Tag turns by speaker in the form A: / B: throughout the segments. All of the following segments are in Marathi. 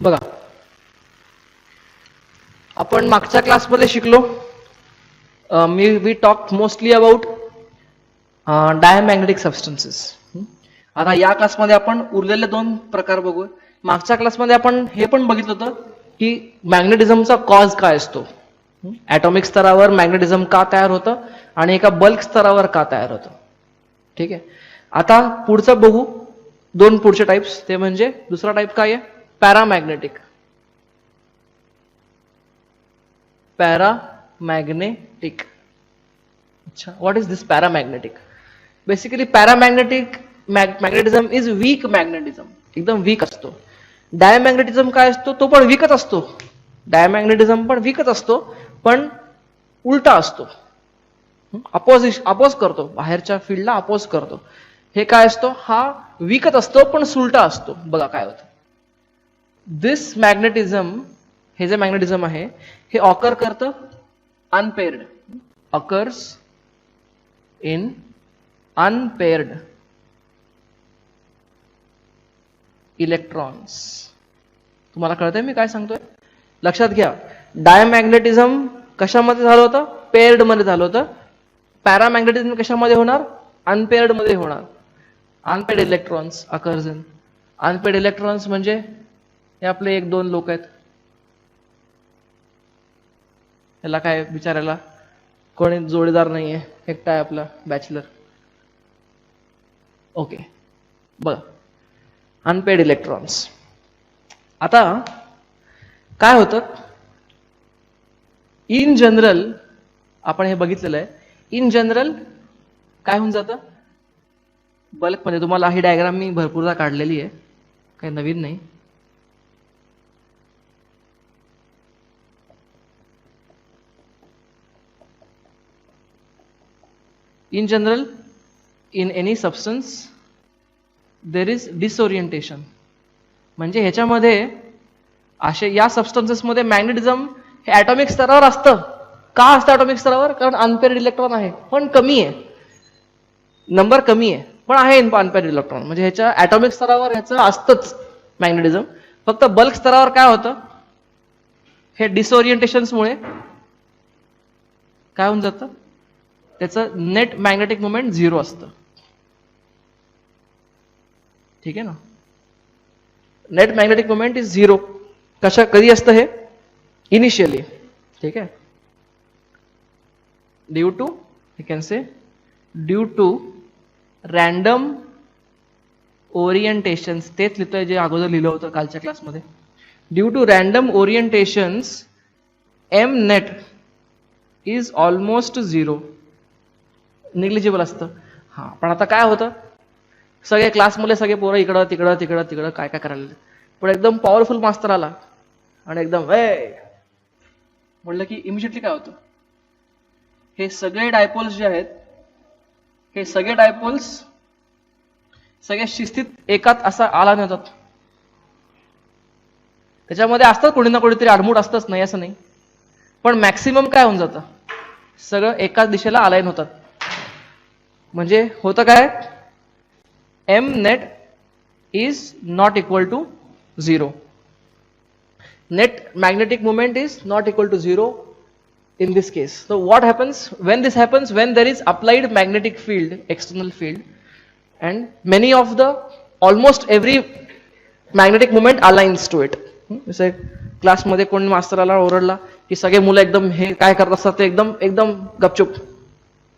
A: बघा, आपण मागच्या क्लासमध्ये शिकलो, we talk mostly about diamagnetic substances. आता या क्लासमध्ये आपण उरलेले दोन प्रकार बघू. मागच्या क्लासमध्ये आपण हे पण बघितलं होतं की मॅग्नेटिझमचा कॉज काय असतो, ॲटॉमिक स्तरावर मॅग्नेटिझम का तयार होतं आणि एका बल्क स्तरावर का तयार होतं. ठीक आहे. आता पुढचं बघू, दोन पुढचे टाइप्स. ते म्हणजे दुसरा टाइप काय आहे, पॅरामॅग्नेटिक. पॅरामॅग्नेटिक. अच्छा, what is this paramagnetic? Basically paramagnetic magnetism is weak magnetism, एकदम वीक असतो. डायमॅग्नेटिझम काय असतो, तो पण वीकच असतो. डायमॅग्नेटिझम पण वीकच असतो, पण उलटा असतो, अपोज करतो, बाहेरच्या फील्डला अपोज करतो. हे काय असतो, हा वीकच असतो पण सुलटा असतो. बघा काय होतं. दिस मॅग्नेटिझम, हे जे मॅग्नेटिझम आहे हे ऑकर करतं unpaired, occurs in unpaired electrons. तुम्हाला कळतंय मी काय सांगतोय? लक्षात घ्या, डायमॅग्नेटिझम कशामध्ये झालं होतं, पेअर्ड मध्ये झालं होतं. पॅरामॅग्नेटिझम कशामध्ये होणार, अनपेअर्ड मध्ये होणार. Unpaired electrons occurs in. Unpaired electrons म्हणजे हे आपले एक दोन लोक आहेत, याला काय बिचारायला कोणी जोडीदार नाहीये, एकटा आहे आपला बॅचलर. ओके, बघा, अनपेड इलेक्ट्रॉन्स. आता काय होतं, इन जनरल आपण हे बघितलेलं आहे, इन जनरल काय होऊन जातं बल्क मध्ये. तुम्हाला ही डायग्राम मी भरपूरदा काढलेली आहे, काही नवीन नाही. In general, in any substance there is disorientation. म्हणजे ह्याच्यामध्ये असे या सबस्टन्सेसमध्ये मॅग्नेटिझम हे ॲटॉमिक स्तरावर असतं. का असतं ॲटॉमिक स्तरावर? कारण अनपेअर्ड इलेक्ट्रॉन आहे, पण कमी आहे, नंबर कमी आहे, पण आहे अनपेअर्ड इलेक्ट्रॉन. म्हणजे ह्याच्या ॲटॉमिक स्तरावर ह्याचं असतंच मॅग्नेटिझम. फक्त बल्क स्तरावर काय होतं, हे डिसओरिएंटेशन्समुळे काय होऊन जातं, त्याचं नेट मॅग्नेटिक मोमेंट 0 असतं. ठीक आहे ना, नेट मॅग्नेटिक मोमेंट इज 0. कधी असतं हे, इनिशियली. ठीक आहे, due to, you can say due to random orientations. तेच लिहितोय जे अगोदर लिहिलं होतं कालच्या क्लासमध्ये. Due to random orientations M net is almost 0. Negligible असतं. हां, पण आता काय होतं, सगळे क्लासमध्ये सगळे पोरं इकडं तिकडं तिकडं तिकडं काय काय करायला, पण एकदम पॉवरफुल मास्तर आला आणि एकदम म्हणलं की इमिजिएटली काय होतं, हे सगळे डायपोल्स जे आहेत, हे सगळे डायपोल्स सगळ्या शिस्तीत एकात असा आला नव्हतात. त्याच्यामध्ये असतात कोणी ना कोणीतरी आडमूड असतंच, नाही असं नाही, पण मॅक्सिमम काय होऊन जातं, सगळं एकाच दिशेला अलाइन होतात. म्हणजे होतं काय, M net is not equal to 0. Net magnetic moment is not equal to 0 in this case. So what happens when this happens? When there is applied magnetic field, external field, and many of the, almost every magnetic moment aligns to it. जसे क्लासमध्ये कोणी मास्तराला ओरडला की सगळे मुलं एकदम हे काय करत असतात, ते एकदम एकदम गपचूप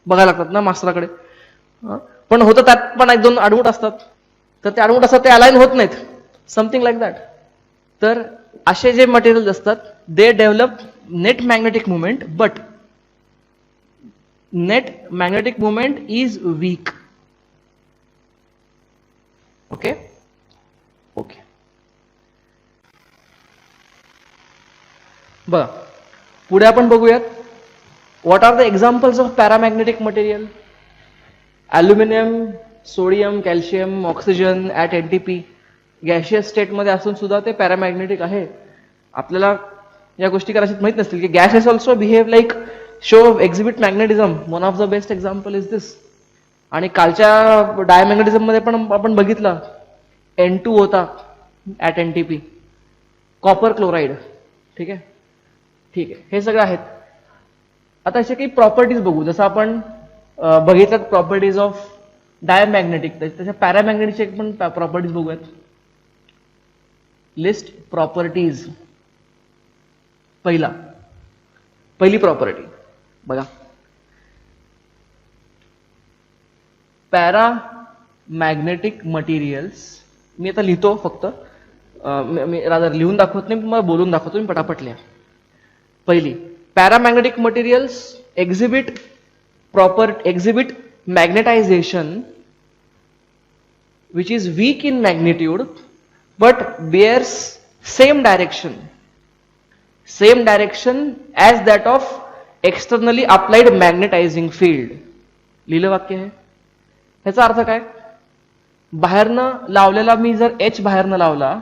A: बघायला लागतात ना मास्तराकडे. पण होतं त्यात पण एक दोन आडमुट असतात, तर ते आडमुट असतात ते अलाइन होत नाहीत, समथिंग लाईक दॅट. तर असे जे मटेरियल असतात, they develop net magnetic movement, but net magnetic movement is weak. Okay okay, बघा पुढे आपण बघूयात, what are the examples of paramagnetic material. Aluminium, sodium, calcium, oxygen at NTP gaseous स्टेटमध्ये असून सुद्धा ते पॅरामॅग्नेटिक आहे. आपल्याला या गोष्टी कदाचित माहित नसतील की gases also behave like show exhibit magnetism. One of the best example is this. आणि कालच्या डायमॅग्नेटिझम मध्ये पण आपण बघितलं, N2 होता ॲट NTP. Copper chloride. ठीक आहे, ठीक आहे, हे सगळं आहेत. आता अशा काही प्रॉपर्टीज बघू. जसं आपण बघितल्यात प्रॉपर्टीज ऑफ डायमॅग्नेटिक, त्याच्या पॅरामॅग्नेटिकचे पण प्रॉपर्टीज बघूयात. List properties. पहिली प्रॉपर्टी बघा, पॅरामॅग्नेटिक मटेरियल्स. मी आता लिहितो फक्त, मी रादर लिहून दाखवत नाही, मला बोलून दाखवतो, मी पटापट लिहा. पहिली, paramagnetic materials exhibit magnetisation which is weak in magnitude but bears same direction as that of externally applied magnetizing field. लिहिलं वाक्य आहे. ह्याचा अर्थ काय? बाहेरनं लावलेला मी जर H बाहेरनं लावला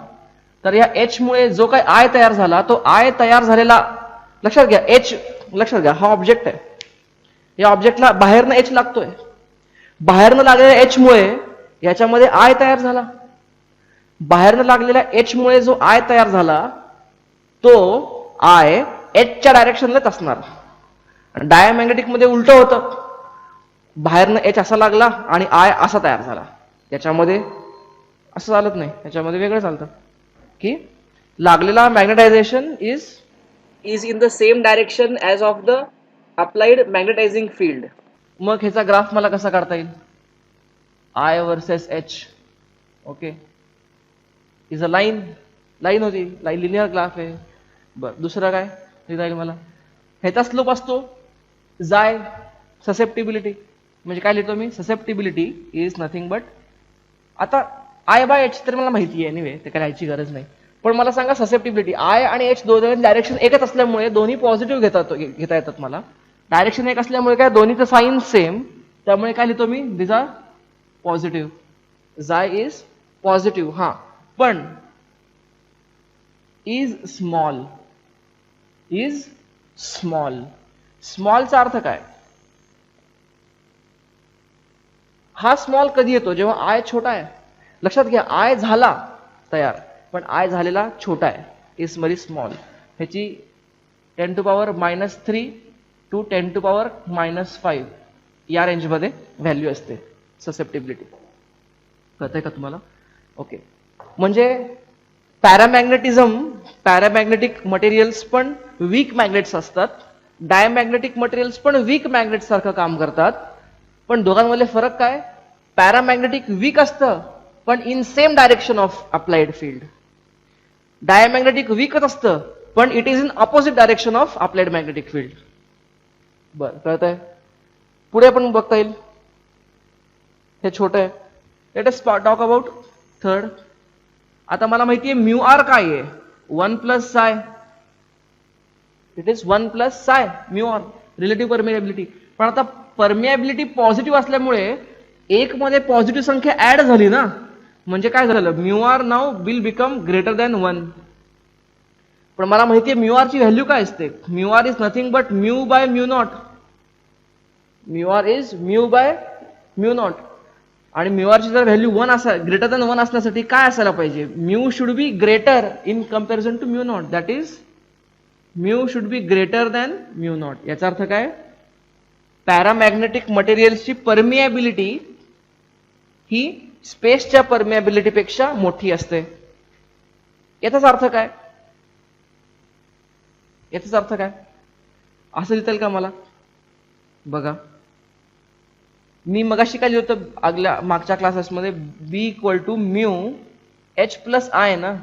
A: तर या H मुळे जो काही I तयार झाला, तो I तयार झालेला, लक्षात घ्या, H लक्षात घ्या, हा ऑब्जेक्ट आहे. या ऑब्जेक्टला बाहेरनं H लागतोय. बाहेरनं लागलेल्या H मुळे याच्यामध्ये आय तयार झाला. बाहेरनं लागलेल्या H मुळे जो आय तयार झाला तो आय Hच्या डायरेक्शनलाच असणार. डायमॅग्नेटिक मध्ये उलट होतं, बाहेरनं H असा लागला आणि आय असा तयार झाला. याच्यामध्ये असं चालत नाही, याच्यामध्ये वेगळं चालतं की लागलेला magnetisation is in the same direction as of the applied magnetising field. मग ह्याचा ग्राफ मला कसा काढता येईल? I versus H, okay, is a line होती, लिनियर ग्राफ आहे. बरं, दुसरं काय लिहिता येईल मला? ह्याचा स्लोप असतो जाय ससेप्टिबिलिटी. म्हणजे काय लिहितो मी? ससेप्टिबिलिटी इज नथिंग बट, आता I बाय H तर मला माहिती आहे, एनिवे ते काय लिहायची गरज नाही. पण मला सांगा ससेप्टिबिलिटी, I आणि H दोन्ही डायरेक्शन एकच असल्यामुळे दोन्ही पॉझिटिव्ह घेता येतात मला. डायरेक्शन एक असल्यामुळे काय, दोन्हीचं साईन सेम, त्यामुळे काय लिहितो मी? दिस आर पॉझिटिव्ह. जाय इज पॉझिटिव्ह. हा, पण इज स्मॉलचा अर्थ काय? हा स्मॉल कधी येतो? जेव्हा आय छोटा आहे. लक्षात घ्या, आय झाला तयार पण आय झालेला छोटा आहे, इज व्हेरी स्मॉल. ह्याची 10⁻³ to 10⁻⁵ या रेंजमध्ये व्हॅल्यू असते ससेप्टिबिलिटी. कळतंय का तुम्हाला? ओके, म्हणजे पॅरामॅग्नेटिक मटेरियल्स पण वीक मॅग्नेट्स असतात, डायमॅग्नेटिक मटेरियल्स पण वीक मॅग्नेट सारखं काम करतात. पण दोघांमध्ये फरक काय? पॅरामॅग्नेटिक वीक असतं पण in same direction of applied field. Diamagnetic वीकच असतं पण it is in opposite direction of applied magnetic field. बरं, कळतंय? पुढे पण बघता येईल. हे छोटं आहे. Let us talk about third. आता मला माहिती आहे म्यू आर काय आहे? 1+ψ. It is 1+ψ mu R, relative permeability. पण आता परमिएबिलिटी पॉझिटिव्ह असल्यामुळे एक मध्ये पॉझिटिव्ह संख्या ऍड झाली ना, म्हणजे काय झालं? Mu R now will become greater than 1. पण मला माहिती आहे म्यू आर ची व्हॅल्यू काय असते? Mu R is nothing but mu by mu not. Mu R is mu by mu not. आणि म्यू आर ची जर व्हॅल्यू ग्रेटर दॅन 1 असण्यासाठी काय असायला पाहिजे? Mu should be greater in comparison to mu not. That is mu should be greater than mu not. याचा अर्थ काय? पॅरामॅग्नेटिक मटेरियल्सची परमिएबिलिटी ही स्पेसच्या परमिएबिलिटी पेक्षा मोठी असते. याचाच अर्थ काय? असं लिहिता येईल का मला? बघा, मी मगाशी काय लिहितो मागच्या क्लासेसमध्ये, B = म्यू H + I ना,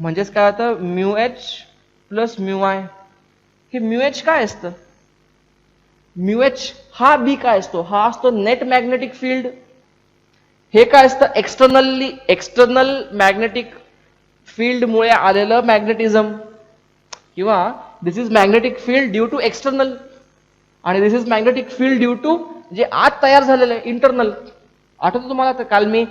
A: म्हणजेच काय होतं? Mu H + mu I. हे म्यू H काय असतं? म्यू H हा B काय असतो? हा असतो नेट मॅग्नेटिक फील्ड. हे काय असतं? एक्सटर्नल मॅग्नेटिक फील्ड मुळे आलेलं मॅग्नेटिझम, किंवा this is magnetic field due to external, आणि this is magnetic field due to जे आत तयार झालेलं आहे इंटरनल. आठवतं तुम्हाला? तर काल मी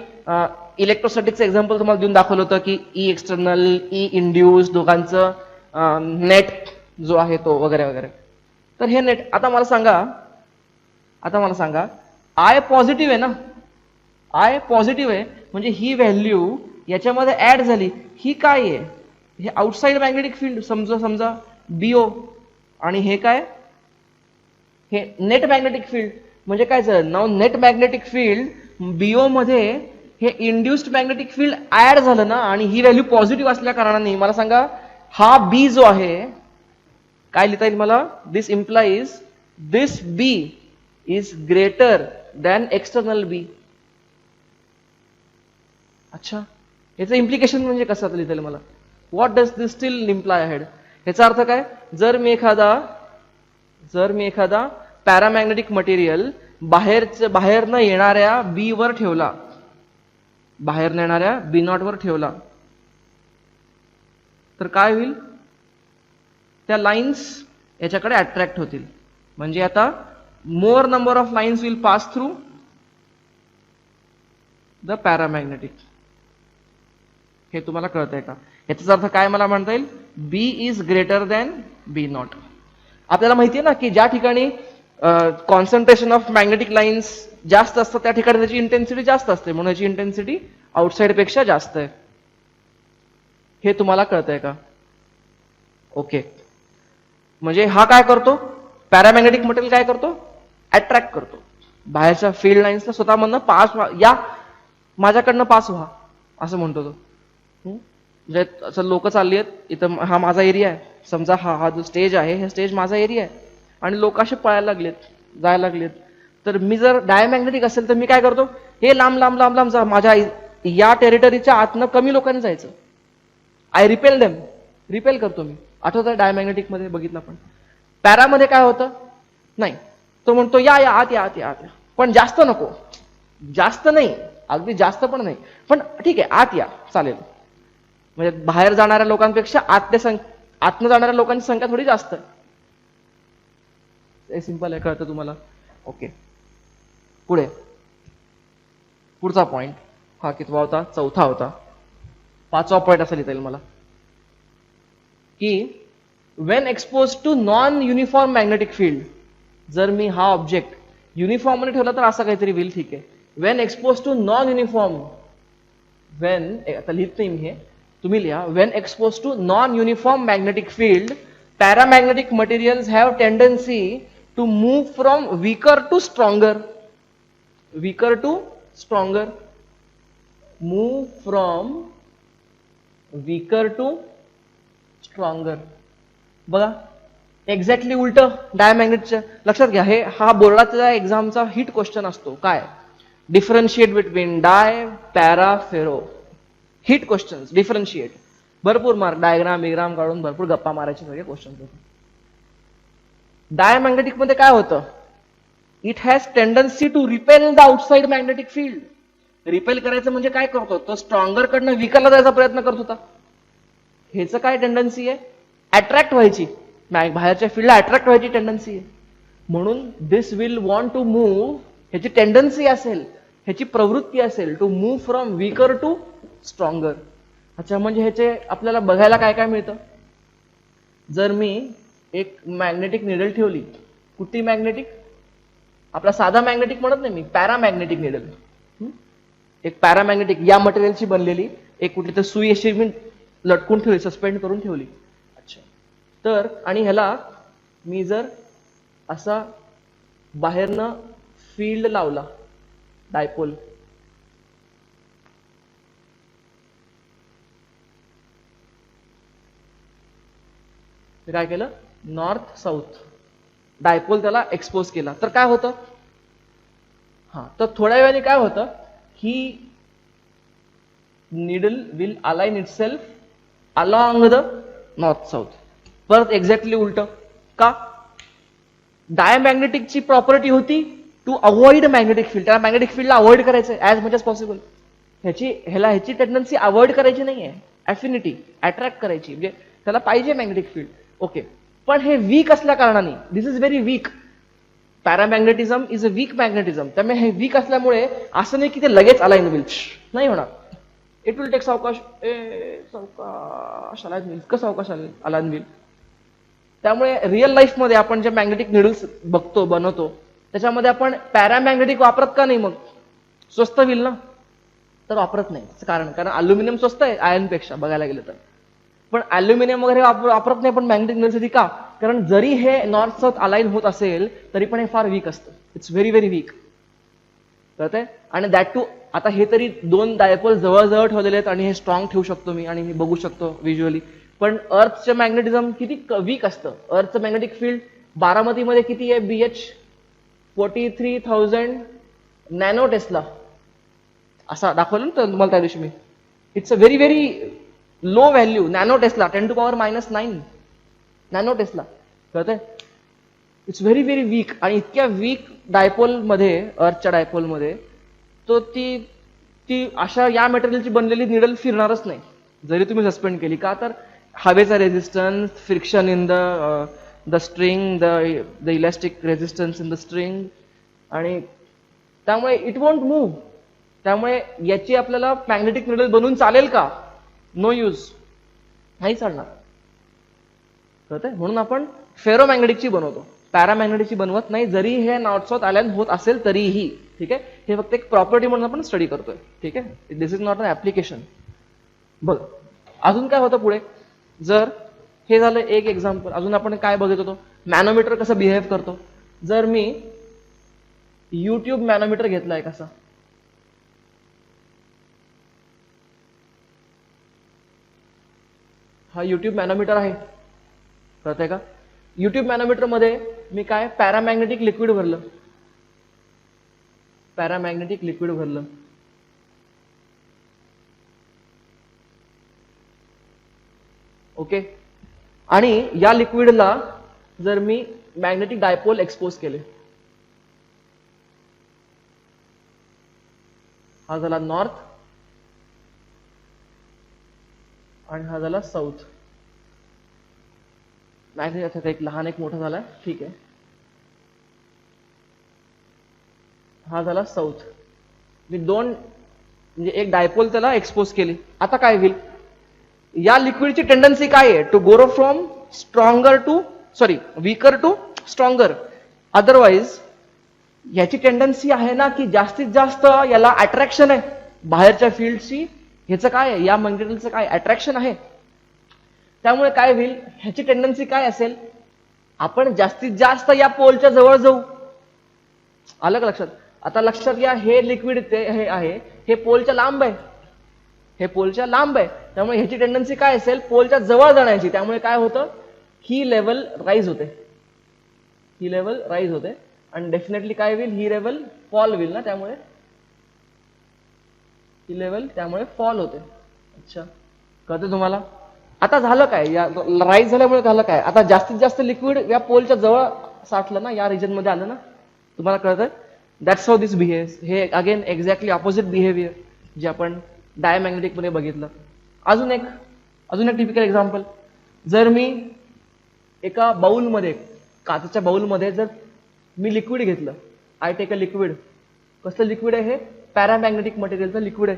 A: इलेक्ट्रोस्टॅटिकचं एक्झाम्पल तुम्हाला देऊन दाखवलं होतं की ई एक्सटर्नल, ई इंड्यूस दोघांचं नेट जो आहे तो वगैरे वगैरे. तर हे नेट, आता मला सांगा आय पॉझिटिव्ह आहे ना, आय पॉझिटिव्ह आहे म्हणजे ही व्हॅल्यू याच्यामध्ये ऍड झाली. ही काय आहे? हे आउटसाइड मॅग्नेटिक फील्ड समजा बीओ, आणि हे काय, हे नेट मॅग्नेटिक फील्ड. म्हणजे काय झालं, नाव नेट मॅग्नेटिक फील्ड बीओ मध्ये हे इंड्युस्ड मॅग्नेटिक फील्ड ऍड झालं ना, आणि ही व्हॅल्यू पॉझिटिव्ह असल्या कारणाने मला सांगा हा बी जो आहे काय लिहिता येईल मला, this implies this B is greater than external B. अच्छा, याचं इम्प्लिकेशन म्हणजे कसं लिहिता येईल मला, what does this still imply head. याचा अर्थ काय, जर मी एखादा पॅरामॅग्नेटिक मटेरियल बाहेरनं येणाऱ्या बी वर ठेवला, बाहेरनं येणाऱ्या बी नॉट वर ठेवला, तर काय होईल, त्या लाईन्स याच्याकडे अट्रॅक्ट होतील. म्हणजे आता मोर number of lines will pass through the paramagnetic. हे तुम्हाला कळतंय का, याचा अर्थ काय मला म्हणता येईल, B is greater than B naught. आपल्याला माहिती आहे ना की ज्या ठिकाणी कॉन्सन्ट्रेशन ऑफ मॅग्नेटिक लाईन्स जास्त असतात त्या ठिकाणी त्याची इंटेन्सिटी जास्त असते, म्हणून याची इंटेन्सिटी आउटसाइड पेक्षा जास्त आहे. हे तुम्हाला कळतंय का, ओके. म्हणजे हा काय करतो, पॅरामॅग्नेटिक मटेरियल काय करतो, अट्रॅक्ट करतो बाहेरच्या फील्ड लाईन्सला, स्वतःमधनं पास या माझ्याकडनं पास व्हा असं म्हणतो तो. म्हणजे असं लोक चालली आहेत इथं, हा माझा एरिया आहे समजा, हा जो स्टेज आहे हे स्टेज माझा एरिया आहे, आणि लोक असे पळायला लागलेत, जायला लागलेत. तर मी जर डायमॅग्नेटिक असेल तर मी काय करतो, हे लांब लांब लांब लांब जा, माझ्या या टेरिटरीच्या आतनं कमी लोकांनी जायचं. आय रिपेल देम, रिपेल करतो मी. आठवतं डायमॅग्नेटिक मध्ये बघितलं आपण. पॅरामध्ये काय होतं, नाही, तो म्हणतो या या आत या आत या आत या, पण जास्त नको, जास्त नाही, अगदी जास्त पण नाही, पण ठीक आहे आत या चालेल. म्हणजे बाहेर जाणाऱ्या लोकांपेक्षा आतनं जाणाऱ्या लोकांची संख्या थोडी जास्त आहे. सिंपल आहे, कळतं तुम्हाला, ओके. पुढे पुढचा पॉइंट हा कितवा होता, चौथा होता. पाचवा पॉइंट असं लिहिता येईल मला की when expose to non uniform magnetic field, जर मी हा ऑब्जेक्ट युनिफॉर्म मध्ये ठेवला तर असं काहीतरी होईल, ठीक आहे. When expose to non uniform, when, आता लिहित नाही मी हे, तुम्ही लिहा, when expose to non uniform magnetic field paramagnetic materials have tendency to move from weaker to stronger, weaker to stronger, move from weaker to stronger. बघा एक्झॅक्टली उलट डायमॅग्नेटच्या. लक्षात घ्या, हे हा बोर्डाचा एक्झामचा हिट क्वेश्चन असतो. काय, differentiate between dia para ferro, hit question, differentiate. भरपूर मार्क, डायग्राम बिग्राम काढून भरपूर गप्पा मारायचे सगळे क्वेश्चन होते. डायमॅग्नेटिक मध्ये काय होतं, it has tendency to repel the outside magnetic field. Repel करायचं म्हणजे काय करतो, तो स्ट्रॉंगर कडनं वीकरला जायचा प्रयत्न करत होता. ह्याचं काय टेंडन्सी आहे, अट्रॅक्ट व्हायची, बाहेरच्या फील्डला अट्रॅक्ट व्हायची टेंडन्सी आहे. म्हणून this will want to move, ह्याची टेंडन्सी असेल, ह्याची प्रवृत्ती असेल to move from weaker to stronger. अच्छा, म्हणजे ह्याचे आपल्याला बघायला काय काय मिळतं. जर मी एक मॅग्नेटिक निडल ठेवली, कुठली मॅग्नेटिक, आपला साधा मॅग्नेटिक म्हणत नाही मी, पॅरामॅग्नेटिक निडल, एक पॅरामॅग्नेटिक या मटेरियलची बनलेली एक कुठली तर सुई अशी मी लटकून ठेवली, सस्पेंड करून ठेवली. अच्छा, तर आणि ह्याला मी जर असा बाहेरनं फील्ड लावला, डायपोल, काय केलं, नॉर्थ साऊथ डायपोल त्याला एक्सपोज केला, तर काय होतं, हा, तर थोड्या वेळाने काय होतं, ही needle will align itself along the north south. परत एक्झॅक्टली उलट का, डायमॅग्नेटिकची प्रॉपर्टी होती टू अवॉइड मॅग्नेटिक फील्ड, त्याला मॅग्नेटिक फील्डला अवॉइड करायचं ऍज मच एज पॉसिबल. ह्याची टेंडन्सी अवॉइड करायची नाहीये, अफिनिटी अट्रॅक्ट करायची, म्हणजे त्याला पाहिजे मॅग्नेटिक फील्ड, ओके. पण हे वीक असल्या कारणाने, this is very weak, paramagnetism is a weak magnetism, त्यामुळे हे वीक असल्यामुळे असं नाही की ते लगेच अलाइन होईल, नाही होणार. इट विल टेक सावकाश, सावकाश अलाइन होईल, इतकं सावकाश अलाइन होईल. त्यामुळे रिअल लाईफ मध्ये आपण जे मॅग्नेटिक निडल्स बघतो, बनवतो, त्याच्यामध्ये आपण पॅरामॅग्नेटिक वापरत का नाही, मग स्वस्त होईल ना, तर वापरत नाही. कारण अल्युमिनियम स्वस्त आहे आयर्न पेक्षा बघायला गेलं तर. पण अल्युमिनियम वगैरे वापरत नाही पण मॅग्नेटिक मिररसाठी. का? कारण जरी हे नॉर्थ साऊथ अलाइन होत असेल तरी पण हे फार वीक असतं. It's very very weak. कळतंय? आणि दॅट टू आता हे तरी 2 डायपोल जवळजवळ ठेवलेले आहेत आणि हे स्ट्रॉंग ठेवू शकतो मी आणि हे बघू शकतो व्हिज्युअली. पण अर्थचं मॅग्नेटिझम किती वीक असतं. अर्थचं मॅग्नेटिक फील्ड बारामतीमध्ये किती आहे? BH 43,000 nano tesla. असा दाखवलं ना तुम्हाला त्या दिवशी मी. It's a very very low value. Nano tesla 10⁻⁹ nano tesla. कळतंय? It's very very weak. आणि इतक्या वीक डायपोलमध्ये, अर्थच्या डायपोलमध्ये तो ती अशा या मटेरियलची बनलेली निडल फिरणारच नाही जरी तुम्ही सस्पेंड केली. का? तर हवेचा resistance, friction in the string, the elastic resistance in the string, आणि त्यामुळे इट वोंट मूव्ह. त्यामुळे याची आपल्याला मॅग्नेटिक निडल बनवून चालेल का? No use. नाही चालणार. कळतंय? म्हणून आपण फेरोमॅग्नेटिकची बनवतो, पॅरामॅग्नेटिकची बनवत नाही, जरी हे नॉर्थ साऊथ अलाइन होत असेल तरीही. ठीक आहे? हे फक्त एक प्रॉपर्टी म्हणून आपण स्टडी करतोय. ठीक आहे? दिस इज नॉट अन ऍप्लिकेशन. बघ अजून काय होतं पुढे. जर हे झालं एक एक्झाम्पल. अजून आपण काय बघत होतो? मॅनोमीटर कसं बिहेव करतो. जर मी युट्यूब मॅनोमीटर घेतलाय कसा, हा युट्यूब मॅनोमीटर आहे. कळतंय का? युट्यूब मॅनोमीटर मध्ये मी काय पॅरामॅग्नेटिक लिक्विड भरलं. पॅरामॅग्नेटिक लिक्विड भरलं. ओके. आणि या लिक्विडला जर मी मॅग्नेटिक डायपोल एक्सपोज केले, हा झाला नॉर्थ आणि हा झाला साऊथ. मॅग्नेट एक लहान एक मोठा झाला. ठीक आहे. हा झाला साऊथ. मी दोन म्हणजे एक डायपोल त्याला एक्सपोज केली. आता काय होईल? या लिक्विडची टेंडन्सी काय आहे? To go from stronger to weaker to stronger. Otherwise याची टेंडन्सी आहे ना की जास्तीत जास्त याला अट्रॅक्शन आहे बाहेरच्या फील्डची. ह्याचं काय आहे? या मटेरियलचं काय अट्रॅक्शन आहे. त्यामुळे काय होईल? ह्याची टेंडन्सी काय असेल? आपण जास्तीत जास्त या पोलच्या जवळ जाऊ. आलं का लक्षात? आता लक्षात घ्या, हे लिक्विड हे आहे, हे पोलच्या लांब आहे. हे पोलच्या लांब आहे. त्यामुळे ह्याची टेंडन्सी काय असेल? पोलच्या जवळ जाण्याची. त्यामुळे काय होतं? ही लेवल राईज होते. ही लेवल राईज होते. आणि डेफिनेटली काय होईल? ही लेवल फॉल होईल ना. त्यामुळे ही लेवल त्यामुळे फॉल होते. अच्छा, कळतं तुम्हाला? आता झालं काय? या राईज झाल्यामुळे झालं काय? आता जास्तीत जास्त लिक्विड या पोलच्या जवळ साठलं ना, या रिजन मध्ये आलं ना. तुम्हाला कळतंय? That's how this behaves. हे अगेन एक्झॅक्टली ऑपोजिट बिहेवियर जे आपण डायमॅग्नेटिक मध्ये बघितलं. अजून एक टिपिकल एक्झाम्पल. जर मी एका बाउलमध्ये, काचेच्या बाउलमध्ये जर मी लिक्विड घेतलं, आय टेक अ लिक्विड. कसलं लिक्विड आहे हे? पॅरामॅग्नेटिक मटेरियलचं लिक्विड आहे.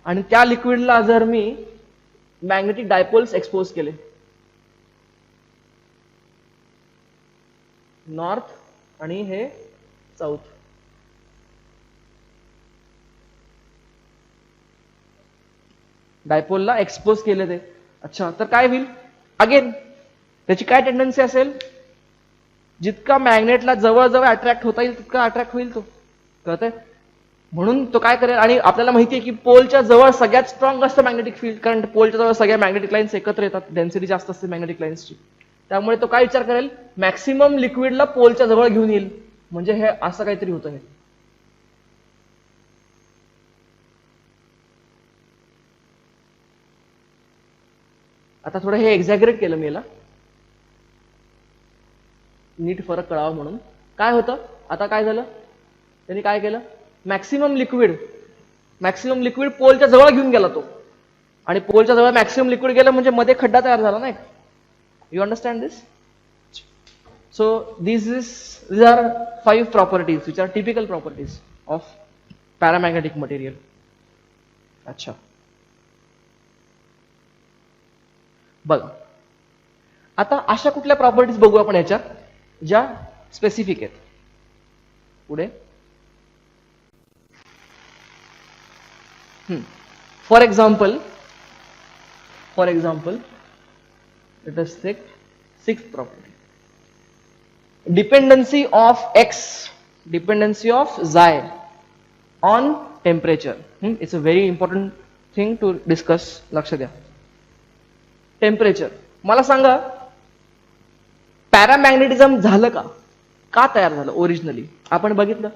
A: आणि त्या लिक्विडला जर मी मॅग्नेटिक डायपोल्स एक्सपोज केले, नॉर्थ आणि हे साऊथ. डायपोलला एक्सपोज केले ते. अच्छा, तर काय होईल? अगेन त्याची काय टेंडन्सी असेल? जितका मॅग्नेटला जवळ अट्रॅक्ट होता येईल तितका अट्रॅक्ट होईल तो. कळतंय? म्हणून तो काय करेल? आणि आपल्याला माहिती आहे की पोलच्या जवळ सगळ्यात स्ट्रॉंग असतं मॅग्नेटिक फील्ड, कारण पोलच्या जवळ सगळ्या मॅग्नेटिक लाईन्स एकत्र येतात, डेन्सिटी जास्त असते मॅग्नेटिक लाईन्सची. त्यामुळे तो काय विचार करेल? मॅक्सिमम लिक्विडला पोलच्या जवळ घेऊन येईल. म्हणजे हे असं काहीतरी होतं. हे आता थोडं हे एक्झॅगरेट केलं मी याला, नीट फरक कळावा म्हणून. काय होतं? आता काय झालं? त्यांनी काय केलं? मॅक्सिमम लिक्विड पोलच्या जवळ घेऊन गेला तो. आणि पोलच्या जवळ मॅक्सिमम लिक्विड गेलं म्हणजे मध्ये खड्डा तयार झाला ना एक. You understand this? So these are 5 properties which are typical properties of paramagnetic material. अच्छा, बघा आता अशा कुठल्या प्रॉपर्टीज बघू आपण याच्या ज्या स्पेसिफिक आहेत. पुढे for example Let us take sixth property. Dependency of X, dependency of Xi on temperature. It's a very important thing to discuss. लक्ष द्या. टेम्परेचर. मला सांगा पॅरामॅग्नेटिझम झालं का? का तयार झालं ओरिजिनली? आपण बघितलं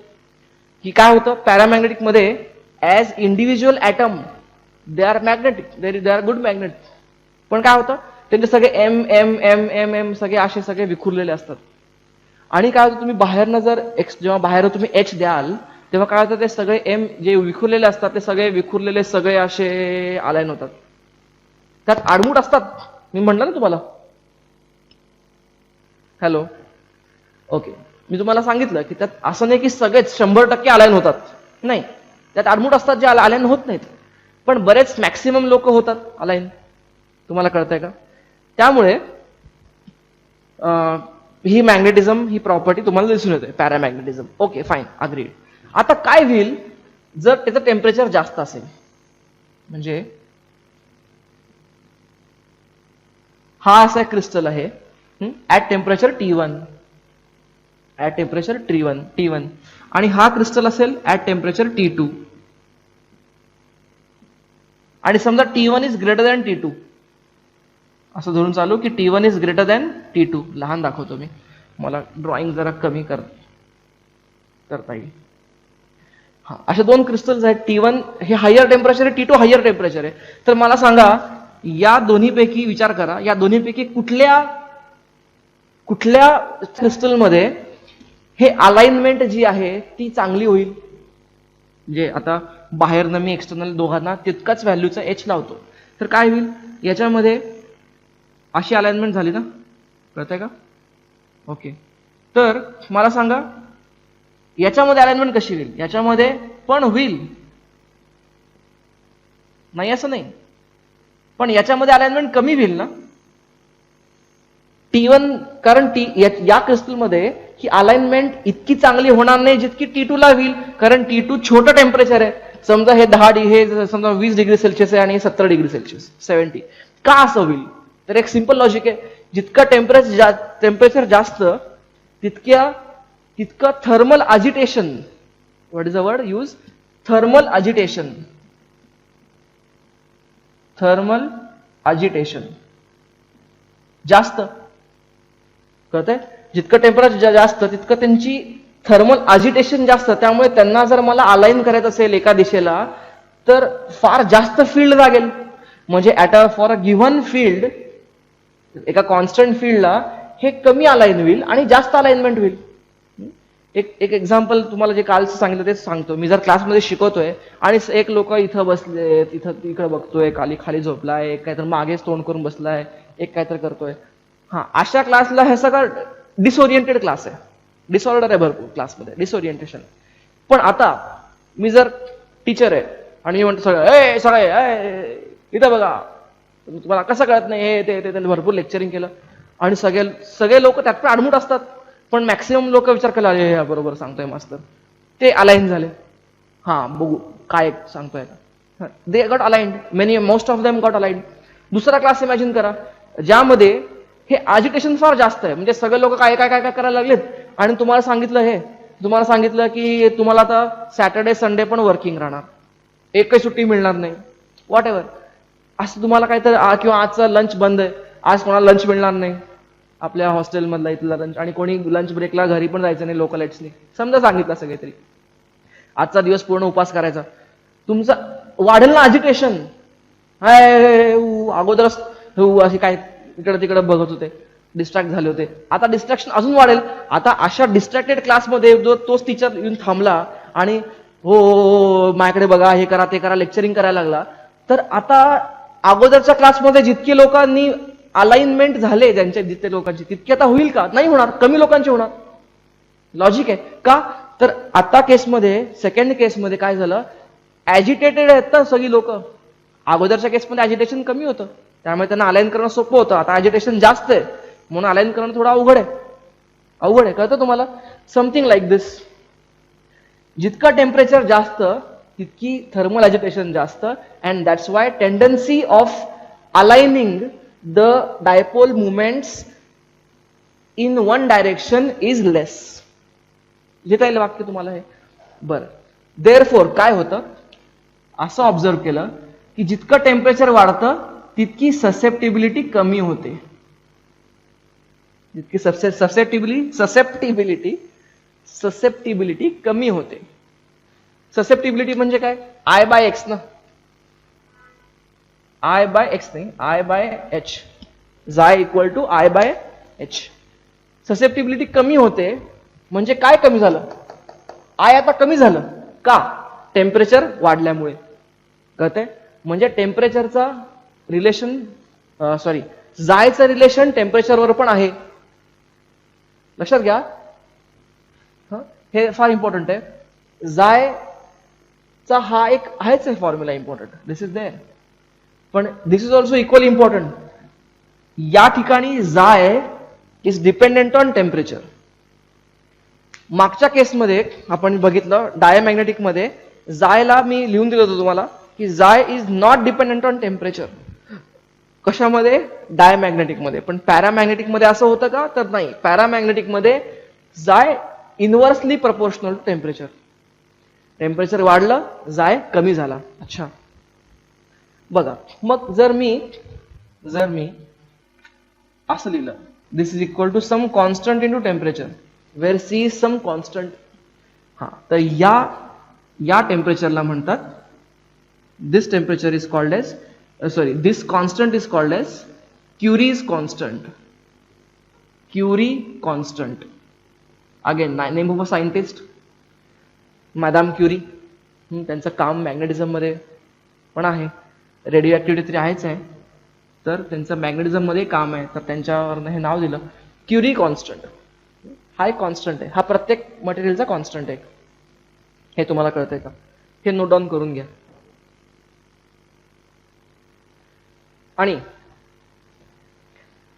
A: की काय होतं पॅरामॅग्नेटिक मध्ये as individual atom they are magnetic, they are good magnet. पण काय होतं त्यांचे सगळे M M M M M सगळे असे सगळे विखुरलेले असतात. आणि काय होतं तुम्ही बाहेरनं जर एक्स जेव्हा बाहेर तुम्ही एच द्याल तेव्हा काय होतं ते सगळे एम जे विखुरलेले असतात ते सगळे विखुरलेले सगळे असे अलाइन होतात. त्यात आडमुठ असतात. मी म्हटलं ना तुम्हाला. Hello, okay. मी तुम्हाला सांगितलं की त्यात असं नाही की सगळेच 100% अलाइन होतात. नाही, त्यात आडमुठ असतात जे अलाइन होत नाहीत. पण बरेच मॅक्सिमम लोक होतात अलाइन. तुम्हाला कळतंय का? त्यामुळे ही मॅग्नेटिझम ही प्रॉपर्टी तुम्हाला दिसून येते पॅरामॅग्नेटिझम. Okay, fine, agreed. आता काय होईल जर त्याचं टेम्परेचर जास्त असेल? म्हणजे हा असा क्रिस्टल आहे at temperature T1, at temperature T1 आणि हा क्रिस्टल असेल ऍट टेम्परेचर T2 आणि समजा T1 is greater than T2. असं धरून चालू की T1 is greater than T2. लहान दाखवतो मी, मला ड्रॉइंग जरा कमी करता येईल. हा, असे दोन क्रिस्टल्स आहेत. T1 हे हायर टेम्परेचर आहे, T2 हायर टेम्परेचर आहे. तर मला सांगा या दोन्हीपैकी विचार करा, या दोन्हीपैकी कुठल्या क्रिस्टलमध्ये हे अलाइनमेंट जी आहे ती चांगली होईल? म्हणजे आता बाहेरनं मी एक्सटर्नल दोघांना तितकाच व्हॅल्यूचा एच लावतो तर काय होईल? याच्यामध्ये अशी अलाइनमेंट झाली ना, कळतंय का? ओके. तर मला सांगा याच्यामध्ये अलाइनमेंट कशी होईल? याच्यामध्ये पण होईल, नाही असं नाही, पण याच्यामध्ये अलाइनमेंट कमी होईल ना T1, कारण या क्रिस्टलमध्ये ही अलाइनमेंट इतकी चांगली होणार नाही जितकी T2 ला होईल, कारण T2 छोटं टेम्परेचर आहे. समजा हे 10 हे समजा 20 डिग्री सेल्सिअस आहे आणि 70 डिग्री सेल्सिअस 70. का असं होईल? तर एक सिंपल लॉजिक आहे. जितकं टेम्परेचर जास्त तितकं thermal agitation, what is the word use? Thermal agitation. Thermal agitation जास्त. कळतंय? जितकं टेम्परेचर जास्त तितकं त्यांची थर्मल अजिटेशन जास्त. त्यामुळे त्यांना जर मला अलाइन करायचं असेल एका दिशेला तर फार जास्त फील्ड लागेल. म्हणजे फॉर अ गिव्हन फील्ड, एका कॉन्स्टंट फील्डला हे कमी अलाइन होईल आणि जास्त अलाइनमेंट होईल. एक एक्झाम्पल तुम्हाला जे कालचं सांगितलं तेच सांगतो. मी जर क्लासमध्ये शिकवतोय आणि एक लोक इथं बसले, इकडे बघतोय, खाली झोपलाय, एक काहीतरी मागेच तोंड करून बसलाय, एक काहीतरी करतोय. हा, अशा क्लासला हे सगळं डिसओरिएंटेड क्लास आहे. डिसऑर्डर आहे भरपूर क्लासमध्ये, डिसओरिएंटेशन. पण आता मी जर टीचर आहे आणि मी म्हणतो सगळे इथं बघा, तुम्हाला कसं कळत नाही हे ते त्यांनी भरपूर लेक्चरिंग केलं आणि सगळे लोक त्यात पण आडमुठ असतात. पण मॅक्सिमम लोक विचार केला हे बरोबर सांगतोय मास्तर, ते अलाइन झाले. हा, बघू काय सांगतोय. They got aligned, most of them got aligned. दुसरा क्लास इमॅजिन करा ज्यामध्ये हे अजिटेशन फार जास्त आहे. म्हणजे सगळे लोक काय काय काय काय करायला लागलेत आणि तुम्हाला सांगितलं की तुम्हाला आता सॅटर्डे संडे पण वर्किंग राहणार, एकही सुट्टी मिळणार नाही, व्हॉट एव्हर असं तुम्हाला काहीतरी, किंवा आजचा लंच बंद आहे, आज कोणाला लंच मिळणार नाही आपल्या हॉस्टेलमधला इथला लंच, आणि कोणी लंच ब्रेकला घरी पण जायचं नाही लोकल एट्सनी, समजा सांगितलं सगळे तरी. आजचा दिवस पूर्ण उपास करायचा. तुमचं वाढेल ना अजिटेशन. अगोदरच असे काय इकडे तिकडे बघत होते, डिस्ट्रॅक्ट झाले होते. आता डिस्ट्रॅक्शन अजून वाढेल. आता अशा डिस्ट्रॅक्टेड क्लासमध्ये जो तोच टीचर येऊन थांबला आणि हो माझ्याकडे बघा, हे करा ते करा, लेक्चरिंग करायला लागला, तर आता अगोदरच्या क्लासमध्ये जितके लोकांनी अलाइनमेंट झाले ज्यांच्या जितके लोकांची, तितके आता होईल का? नाही होणार, कमी लोकांचे होणार. लॉजिक आहे का? तर आता केसमध्ये, सेकंड केसमध्ये काय झालं, ऍजिटेटेड आहेत ना सगळी लोक. अगोदरच्या केसमध्ये ऍजिटेशन कमी होतं, त्यामुळे त्यांना अलाइन करणं सोपं होतं. आता ऍजिटेशन जास्त आहे म्हणून अलाइन करणं थोडं अवघड आहे. कळतं तुम्हाला? Something like this. जितकं टेम्परेचर जास्त तितकी थर्मल ॲजिटेशन जास्त, and that's why tendency of aligning the dipole movements in one direction is less. लिहिता येईल वाक्य तुम्हाला हे. बरं, देअरफॉर काय होतं, असं ऑब्झर्व केलं की जितकं टेम्परेचर वाढतं तितकी ससेप्टिबिलिटी कमी होते. जितकी ससेप्टिबिलिटी कमी होते. ससेप्टिबिलिटी म्हणजे काय, आय बाय एक्स ना, आय बाय एक्स नाही, I by H, chi equal to I by H. Susceptibility कमी होते म्हणजे काय कमी झालं, आय आता कमी झालं का, टेम्परेचर वाढल्यामुळे. कळतंय, म्हणजे टेम्परेचरचा रिलेशन जायचं रिलेशन टेम्परेचरवर पण आहे. लक्षात घ्या, हे फार इम्पॉर्टंट आहे. जायचा हा एक आहेच formula important, this is there, पण this is also equally important. या ठिकाणी जाय इज डिपेंडेंट ऑन टेम्परेचर. मागच्या केसमध्ये आपण बघितलं डायमॅग्नेटिक मध्ये, जायला मी लिहून दिलं होतं तुम्हाला की जाय is not dependent on temperature. कशामध्ये, डायमॅग्नेटिक मध्ये. पण पॅरामॅग्नेटिक मध्ये असं होतं का, तर नाही. पॅरामॅग्नेटिक मध्ये जाय inversely proportional to temperature. Temperature वाढलं, जाय कमी झाला. अच्छा, बघा मग जर मी असं लिहिलं, this is equal to some constant into temperature where C is some constant. हा, तर या टेम्परेचरला म्हणतात, this temperature is called as this constant is called as Curie's constant. Curie constant. Again, name of a scientist, madam Curie. त्यांचं काम मॅग्नेटिझम मध्ये पण आहे, रेडिओ ऍक्टिव्हिटी तरी आहेच आहे, तर त्यांचं मॅग्नेटिझम मध्ये काम आहे, तर त्यांच्यावर हे नाव दिलं क्युरी कॉन्स्टंट. हा एक कॉन्स्टंट आहे, हा प्रत्येक मटेरियलचा कॉन्स्टंट आहे. हे तुम्हाला कळतंय का, हे नोट डाऊन करून घ्या. आणि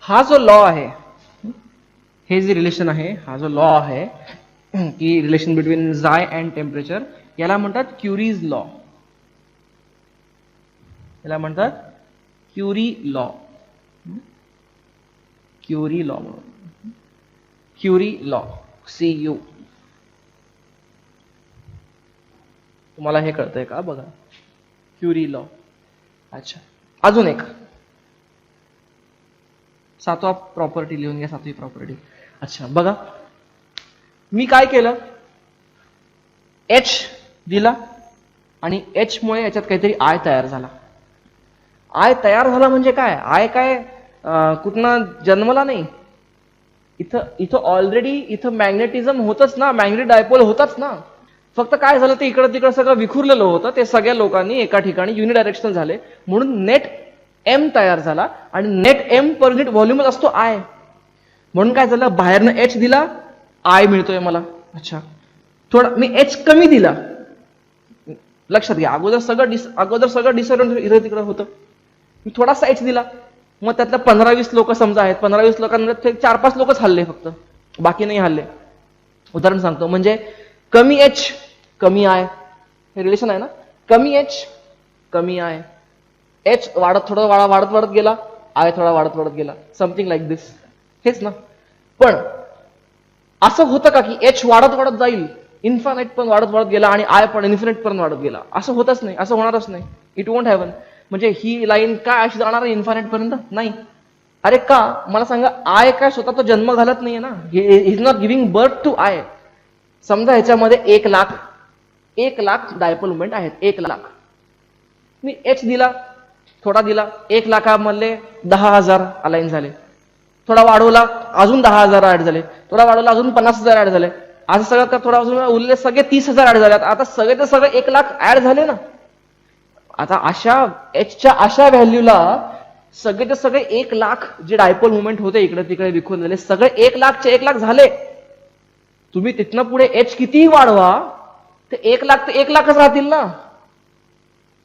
A: हा जो लॉ आहे, हे जे रिलेशन आहे, हा जो लॉ आहे की रिलेशन बिटवीन जाय अँड टेम्परेचर, याला म्हणतात क्युरीज लॉ. याला म्हणतात क्युरी लॉ. क्युरी लॉ म्हणून, क्युरी लॉ, CU. तुम्हाला हे कळतंय का, बघा क्युरी लॉ. अच्छा, अजून एक 7वा प्रॉपर्टी लिहून घ्या, 7वी प्रॉपर्टी. अच्छा, बघा मी काय केलं, H दिला आणि H मुळे याच्यात काहीतरी I तयार झाला. I तयार झाला म्हणजे काय, I काय कुठनं जन्मला नाही. इथं ऑलरेडी इथं मॅग्नेटिझम होतच ना, मॅग्नेटिक डायपोल होताच ना. फक्त काय झालं, ते इकडं तिकडं सगळं विखुरलेलं होतं, ते सगळ्या लोकांनी एका ठिकाणी युनिडायरेक्शनल झाले, म्हणून नेट M तयार झाला. आणि नेट M पर युनिट व्हॉल्यूमच असतो I. म्हणून काय झालं, बाहेरनं H दिला, I मिळतोय मला. अच्छा, थोडा मी H कमी दिला. लक्षात घ्या, अगोदर सगळं डिसऑर्डर इकडे तिकडे होतं. मी थोडासा H दिला, मग त्यातल्या 15-20 लोक समजा आहेत, 15-20 लोकांमध्ये 4-5 लोकच हल्ले फक्त, बाकी नाही हल्ले. उदाहरण सांगतो, म्हणजे कमी H कमी I, हे रिलेशन आहे ना, कमी H कमी I. H थोडं वाढत गेला, I थोडा वाढत गेला, समथिंग लाईक दिस. हेच ना. पण असं होतं का की H वाढत जाईल, इन्फानाइट पण वाढत गेला, आणि I पण इन्फिनिट पण वाढत गेला? असं होतच नाही, असं होणारच नाही. It won't happen. म्हणजे ही लाईन काय अशी जाणार आहे इन्फानाइट पर्यंत? नाही. अरे का, मला सांगा, I काय स्वतः तो जन्म घालत नाहीये ना, he is not giving birth to I. समजा ह्याच्यामध्ये 1 लाख डायपोल मुवमेंट आहेत, 1 लाख. मी H दिला, थोडा दिला, 1 लाखामधले 10,000 अलाइन झाले. थोडा वाढवला, अजून 10,000 ऍड झाले. थोडा वाढवला, अजून 50,000 ऍड झाले. असं सगळं का थोडा उरले सगळे 30,000 ऍड झाले. आता सगळे 1 लाख ऍड झाले ना. आता Hच्या अशा व्हॅल्यूला सगळे 1 लाख जे डायपोल मुवमेंट होते इकडे तिकडे विखुरलेले, सगळे 1 लाखचे 1 लाख झाले. तुम्ही तिथनं पुढे H कितीही वाढवा, ते 1 लाख ते 1 लाखच राहतील ना.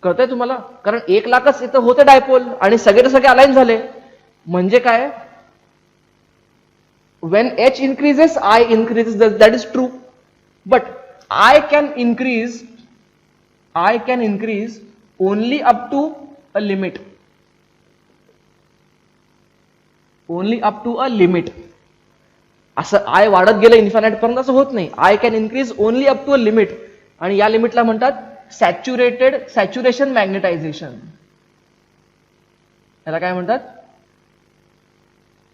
A: कळतंय तुम्हाला? कारण 1 लाखच इथं होते डायपोल आणि सगळे अलाइन झाले. म्हणजे काय, when H increases, I increases, that is true. But I can increase only up to a limit. Only up to a limit. असं आय वाढत गेलं इन्फानाइट पर्यंत असं होत नाही. I can increase only up to a limit, आणि या लिमिटला म्हणतात सॅच्युरेशन मॅग्नेटायझेशन. याला काय म्हणतात?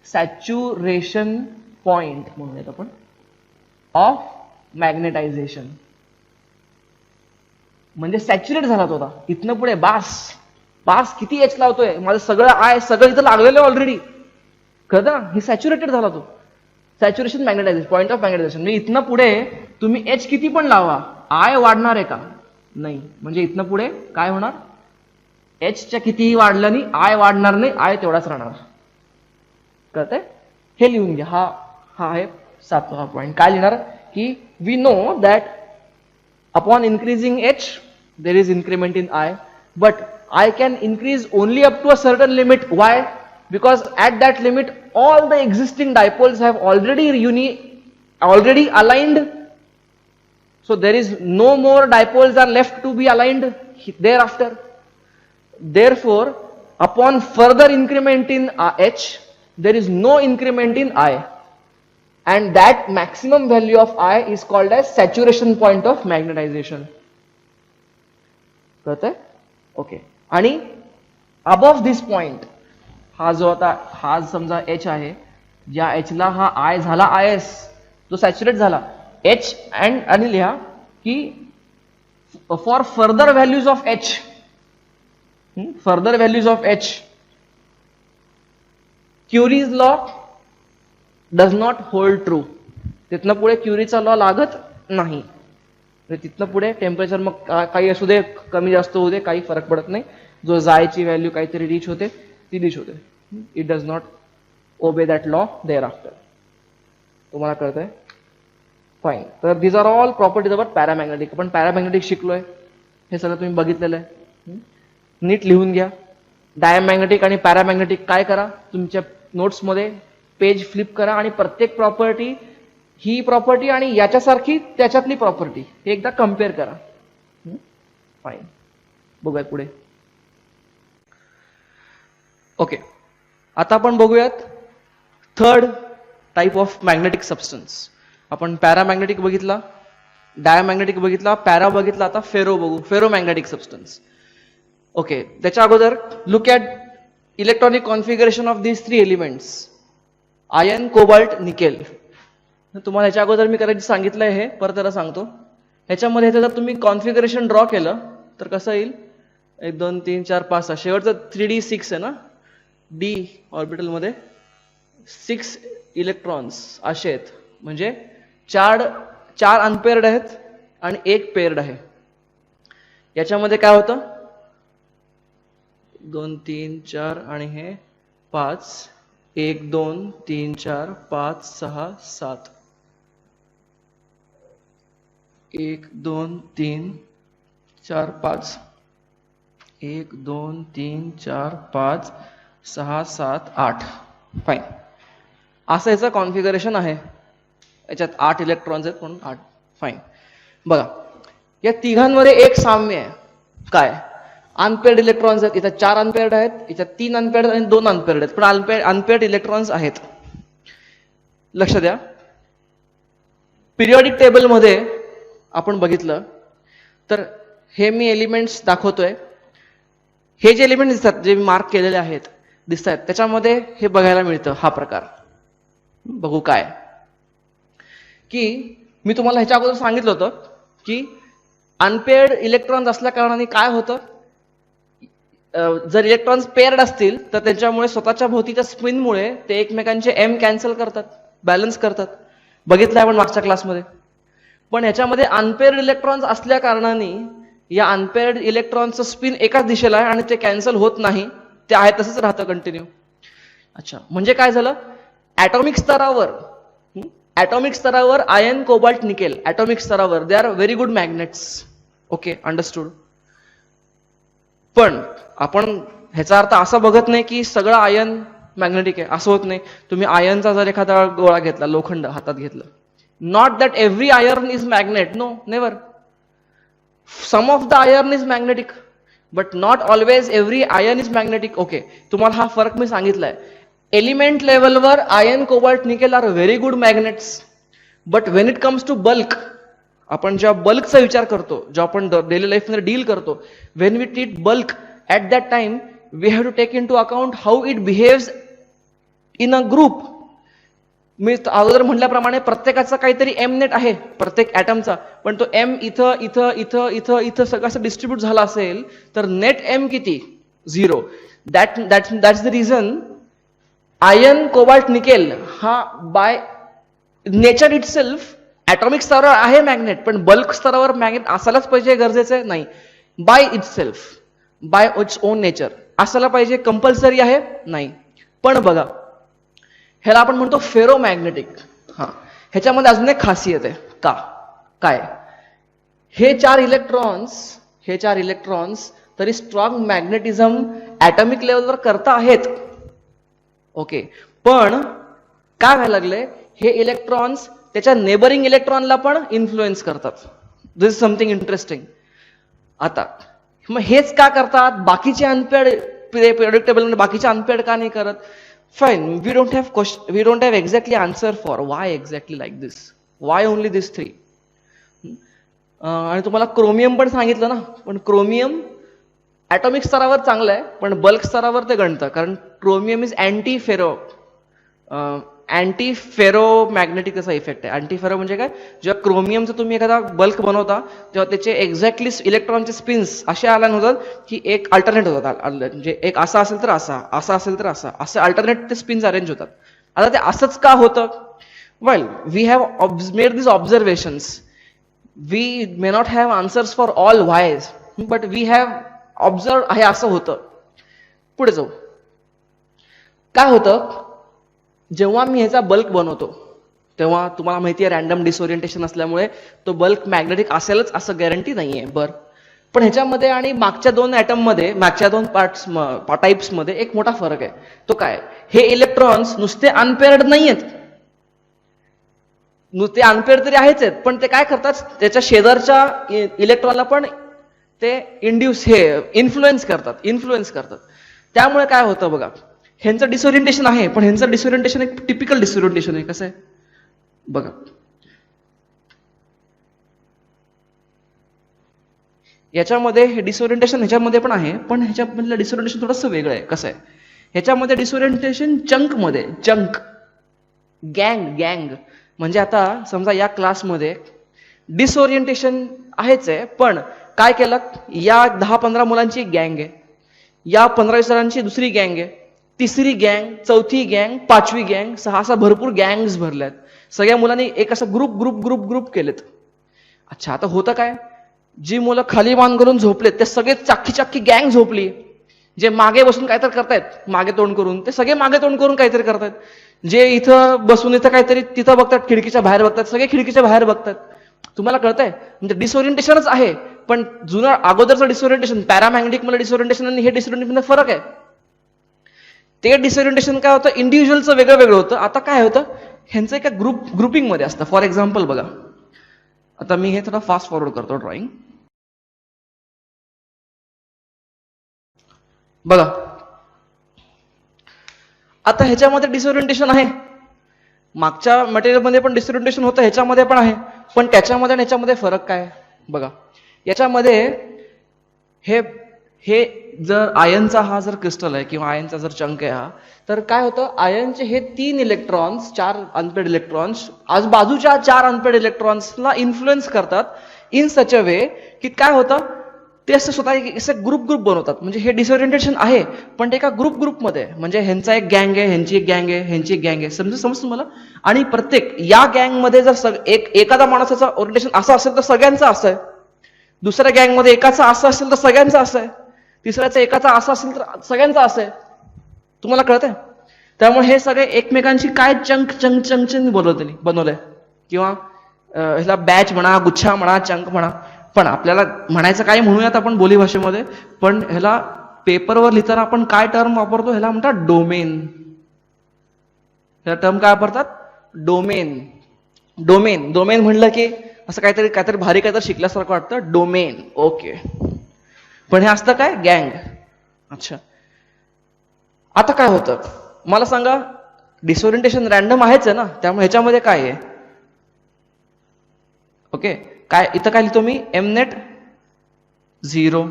A: सॅच्युरेशन पॉइंट म्हणूयात आपण ऑफ मॅग्नेटायझेशन. म्हणजे सॅच्युरेट झाला तो आता. इथनं पुढे बास किती एच लावतोय, माझं सगळं इथं लागलेलं ऑलरेडी, कळतं ना? हे सॅच्युरेटेड झाला तो. Saturation magnetisation point of magnetisation. म्हणजे इथनं पुढे तुम्ही एच किती पण लावा, आय वाढणार आहे का? नाही. म्हणजे इथनं पुढे काय होणार? एचच्या कितीही वाढलं नाही, आय वाढणार नाही, आय तेवढाच राहणार. कळतंय? हे लिहून घ्या. हा आहे 7वा पॉइंट. काय लिहिणार की we know that upon increasing h there is increment in I, but I can increase only up to a certain limit. Why? Because at that limit all the existing dipoles have already aligned, so there is no more dipoles are left to be aligned thereafter. Therefore upon further increment in h there is no increment in I, and that maximum value of I is called as saturation point of magnetization. कळतंय? ओके. आणि अबव दिस पॉइंट, हा जो आता हा समजा H आहे, ज्या H ला हा I झाला IS, तो सॅच्युरेट झाला H, आणि लिहा की for further values of H, queries law does not hold true. तिथनं पुढे क्युरीचा लॉ लागत नाही. तिथनं पुढे टेम्परेचर मग काही असू दे, कमी जास्त होऊ दे, काही फरक पडत नाही. जो जायची व्हॅल्यू काहीतरी रीच होते ती रीच होते. It does not obey that law thereafter. तुम्हाला कळतंय? फाईन. तर these are all properties about paramagnetic. आपण पॅरामॅग्नेटिक शिकलोय, हे सगळं तुम्ही बघितलेलं आहे. नीट लिहून घ्या. डायमॅग्नेटिक आणि पॅरामॅग्नेटिक काय करा, तुमच्या नोट्समध्ये पेज फ्लिप करा आणि प्रत्येक प्रॉपर्टी, ही प्रॉपर्टी आणि याच्यासारखी त्याच्यातली प्रॉपर्टी, हे एकदा कम्पेअर करा. फाईन. बघूयात पुढे. ओके. आता आपण बघूयात third type of magnetic substance. आपण पॅरामॅग्नेटिक बघितला, डायमॅग्नेटिक बघितला, पॅरा बघितला, आता फेरो बघू. Ferromagnetic substance. ओके. त्याच्या अगोदर look at electronic configuration of these 3 elements, iron, cobalt, nickel. तुम्हाला ह्याच्या अगोदर मी करायचं सांगितलंय, हे परत त्याला सांगतो. ह्याच्यामध्ये जर तुम्ही कॉन्फिगरेशन ड्रॉ केलं तर कसं येईल? 1 2 3 4 5 6, शेवटचं 3D 6 आहे ना, डी ऑर्बिटलमध्ये 6 इलेक्ट्रॉन्स असे आहेत. म्हणजे 4 अनपेअर्ड आहेत आणि 1 पेअर्ड आहे. याच्यामध्ये काय होतं? 2 3 4 आणि हे 5, 1 2 3 4 5 6 7, 1 2 3 4 5, 1 2 3 4 5 6 7 8. फाईन. असं याचं कॉन्फिगरेशन आहे. याच्यात 8 इलेक्ट्रॉन्स आहेत म्हणून 8. फाईन. बघा, या तिघांमध्ये एक साम्य आहे. काय? अनपेअर्ड इलेक्ट्रॉन्स आहेत. इथं 4 अनपेअर्ड आहेत, इथं 3 अनपेअर्ड आणि 2 अनपेअर्ड आहेत, पण अनपेअर्ड इलेक्ट्रॉन्स आहेत. लक्ष द्या. पिरियॉडिक टेबलमध्ये आपण बघितलं तर हे मी एलिमेंट्स दाखवतोय. हे जे एलिमेंट दिसतात, जे मार्क केलेले आहेत, दिसत आहेत, त्याच्यामध्ये हे बघायला मिळतं. हा प्रकार बघू काय की मी तुम्हाला ह्याच्या अगोदर सांगितलं होतं की अनपेअर्ड इलेक्ट्रॉन्स असल्या कारणाने काय होतं, जर इलेक्ट्रॉन्स पेअर्ड असतील तर त्यांच्यामुळे स्वतःच्या भोवतीच्या स्पिनमुळे ते एकमेकांचे एम कॅन्सल करतात, बॅलन्स करतात. बघितलं आपण मागच्या क्लासमध्ये. पण ह्याच्यामध्ये अनपेअर्ड इलेक्ट्रॉन्स असल्या कारणाने या अनपेअर्ड इलेक्ट्रॉनचं स्पिन एकाच दिशेला आहे आणि ते कॅन्सल होत नाही, ते आहे तसंच राहतं कंटिन्यू. अच्छा, म्हणजे काय झालं? ॲटॉमिक स्तरावर आयर्न, कोबाल्ट, निकेल, ॲटॉमिक स्तरावर दे are very good magnets. Okay, understood. पण आपण ह्याचा अर्थ असा बघत नाही की सगळं आयर्न मॅग्नेटिक आहे, असं होत नाही. तुम्ही आयर्नचा जर एखादा गोळा घेतला, लोखंड हातात घेतलं, not that every iron is magnet, no, never. Some of the iron is magnetic, but not always every iron is magnetic. Okay, तुम्हाला हा फरक मी सांगितलाय. एलिमेंट लेवलवर iron cobalt nickel are very good magnets, but when it comes to bulk, आपण जेव्हा बल्कचा विचार करतो, जेव्हा आपण डेली लाईफमध्ये डील करतो, when we treat bulk at that time we have to take into account how it behaves in a group. मी अगोदर म्हटल्याप्रमाणे प्रत्येकाचा काहीतरी एम नेट आहे प्रत्येक ॲटमचा, पण तो एम इथं इथं इथं इथं इथं सगळं असं डिस्ट्रीब्यूट झाला असेल तर नेट एम किती? 0. That's the reason iron cobalt nickel हा by nature itself atomic स्तरावर आहे मॅग्नेट, पण बल्क स्तरावर मॅग्नेट असायलाच पाहिजे गरजेचं आहे नाही. By itself, by its own nature असायला पाहिजे कंपल्सरी आहे नाही. पण बघा ह्याला आपण म्हणतो फेरोमॅग्नेटिक. हा, ह्याच्यामध्ये अजून एक खासियत आहे. काय हे चार इलेक्ट्रॉन्स तरी स्ट्रॉंग मॅग्नेटिझम ॲटॉमिक लेवलवर करता आहेत. ओके, पण काय व्हायला लागले, हे इलेक्ट्रॉन्स त्याच्या नेबरिंग इलेक्ट्रॉनला पण इन्फ्लुएन्स करतात. दिस इज समथिंग इंटरेस्टिंग. आता मग हेच का करतात, बाकीचे अनपेड प्रेडिक्टेबल बाकीचे अनपेड का नाही करत? Fine, we don't have exactly answer for why exactly like this, why only this 3. आणि तुम्हाला क्रोमियम पण सांगितलं ना, पण क्रोमियम ॲटॉमिक स्तरावर चांगलं आहे, पण बल्क स्तरावर ते गणतं, कारण chromium is anti ferro magnetic असा इफेक्ट आहे. अँटी फेरो म्हणजे काय, जेव्हा क्रोमियमचं तुम्ही एखादा बल्क बनवता तेव्हा त्याचे एक्झॅक्टली इलेक्ट्रॉनचे स्पिन्स असे अलाइन होतात की एक अल्टरनेट होतात, म्हणजे एक असा असेल तर असा, असा असेल तर असा, असे अल्टरनेट ते स्पिन्स अरेंज होतात. आता ते असंच का होतं? Well, we have made this observations. We may not have answers for all whys, but we have observe आहे असं होतं. पुढे जाऊ. काय होतं, जेव्हा मी ह्याचा बल्क बनवतो तेव्हा तुम्हाला माहिती आहे रॅन्डम डिसओरिएंटेशन असल्यामुळे तो बल्क मॅग्नेटिक असेलच असं गॅरंटी नाहीये. बरं, पण ह्याच्यामध्ये आणि मागच्या दोन ॲटममध्ये, मागच्या दोन टाईप्समध्ये एक मोठा फरक आहे. तो काय, हे इलेक्ट्रॉन्स नुसते अनपेअर्ड नाही आहेत, नुसते अनपेअर्ड तरी आहेच आहेत, पण ते काय करतात, त्याच्या शेजारच्या इलेक्ट्रॉनला पण ते इन्फ्लुएन्स करतात. त्यामुळे काय होतं बघा, ह्यांचं डिसओरिएंटेशन आहे, पण ह्यांचं डिसओरिएंटेशन एक टिपिकल डिसओरिएंटेशन आहे. कसं आहे बघा, याच्यामध्ये हे डिसओरिएंटेशन ह्याच्यामध्ये पण आहे, पण ह्याच्यामधलं डिसओरिएंटेशन थोडंसं वेगळं आहे. कसं आहे, ह्याच्यामध्ये डिसओरिएंटेशन चंकमध्ये, गँग म्हणजे आता समजा या क्लासमध्ये डिसओरिएंटेशन आहेच आहे, पण काय केलं, या 10-15 मुलांची एक गँग आहे, या 15-20 जणांची दुसरी गँग आहे, तिसरी गँग, चौथी गँग, पाचवी गँग, 6 असा भरपूर गँग्स भरल्यात. सगळ्या मुलांनी एक असं ग्रुप केलेत. अच्छा, आता होतं काय, जी मुलं खाली मान करून झोपलेत ते सगळे चाक्की गँग झोपली. जे मागे बसून काहीतरी करतायत मागे तोंड करून, ते सगळे मागे तोंड करून काहीतरी करतायत. जे इथं बसून इथं काहीतरी तिथं बघतात, खिडकीच्या बाहेर बघतात, सगळे खिडकीच्या बाहेर बघतात. तुम्हाला कळतंय, म्हणजे डिसओरिएंटेशनच आहे, पण जुनं अगोदरचं डिसओरिएंटेशन, पॅरामॅग्नेटिक मध्ये डिसओरिएंटेशन आणि हे डिसओरिएंटेशन मध्ये फरक आहे. ते डिसओरिएंटेशन काय होतं, इंडिव्हिज्युअलचं वेगळं होतं. आता काय होतं, ह्यांचं एका ग्रुपिंग मध्ये असतं. फॉर एक्झाम्पल बघा, आता मी हे थोडं फास्ट फॉरवर्ड करतो ड्रॉइंग. बघा, आता ह्याच्यामध्ये डिसओरिएंटेशन आहे, मागच्या मटेरियलमध्ये पण डिसओरिएंटेशन होतं, ह्याच्यामध्ये पण आहे, पण त्याच्यामध्ये आणि ह्याच्यामध्ये फरक काय बघा. याच्यामध्ये हे जर आयनचा हा जर क्रिस्टल आहे किंवा आयनचा जर चंक आहे हा, तर काय होतं, आयनचे हे 3 इलेक्ट्रॉन्स, 4 अनपेड इलेक्ट्रॉन्स आजूबाजूच्या 4 अनपेड इलेक्ट्रॉन्सला इन्फ्लुएन्स करतात इन सच अ वे की काय होतं, ते असं स्वतः ग्रुप बनवतात. म्हणजे हे डिसओरिएंटेशन आहे, पण ते एका ग्रुपमध्ये, म्हणजे ह्यांचा एक गँग आहे, ह्यांची एक गँग आहे, ह्यांची एक गँग आहे, समजतं तुम्हाला. आणि प्रत्येक या गँगमध्ये जर एखादा माणसाचा ओरिएंटेशन असं असेल तर सगळ्यांचं असं आहे, दुसऱ्या गँगमध्ये एकाचा असं असेल तर सगळ्यांचं असं आहे, तिसऱ्याचा एकाचा असं असेल तर सगळ्यांचं असं आहे. तुम्हाला कळतंय? त्यामुळे हे सगळे एकमेकांशी काय चंक बनवलंय, किंवा ह्याला बॅच म्हणा, गुच्छा म्हणा, चंक म्हणा, पण आपल्याला म्हणायचं काय म्हणूयात आपण बोली भाषेमध्ये, पण ह्याला पेपरवर लिहिताना आपण काय टर्म वापरतो, ह्याला म्हणतात डोमेन. ह्या टर्म काय वापरतात, डोमेन म्हणलं की असं काहीतरी भारी काहीतरी शिकल्यासारखं वाटतं, डोमेन. ओके, पण हे असतं काय, गँग. अच्छा, आता काय होतं, मला सांगा, डिसओरिएंटेशन रॅन्डम आहेच आहे ना, त्यामुळे ह्याच्यामध्ये काय आहे? ओके, काय इथं काय लिहितो मी? M net 0.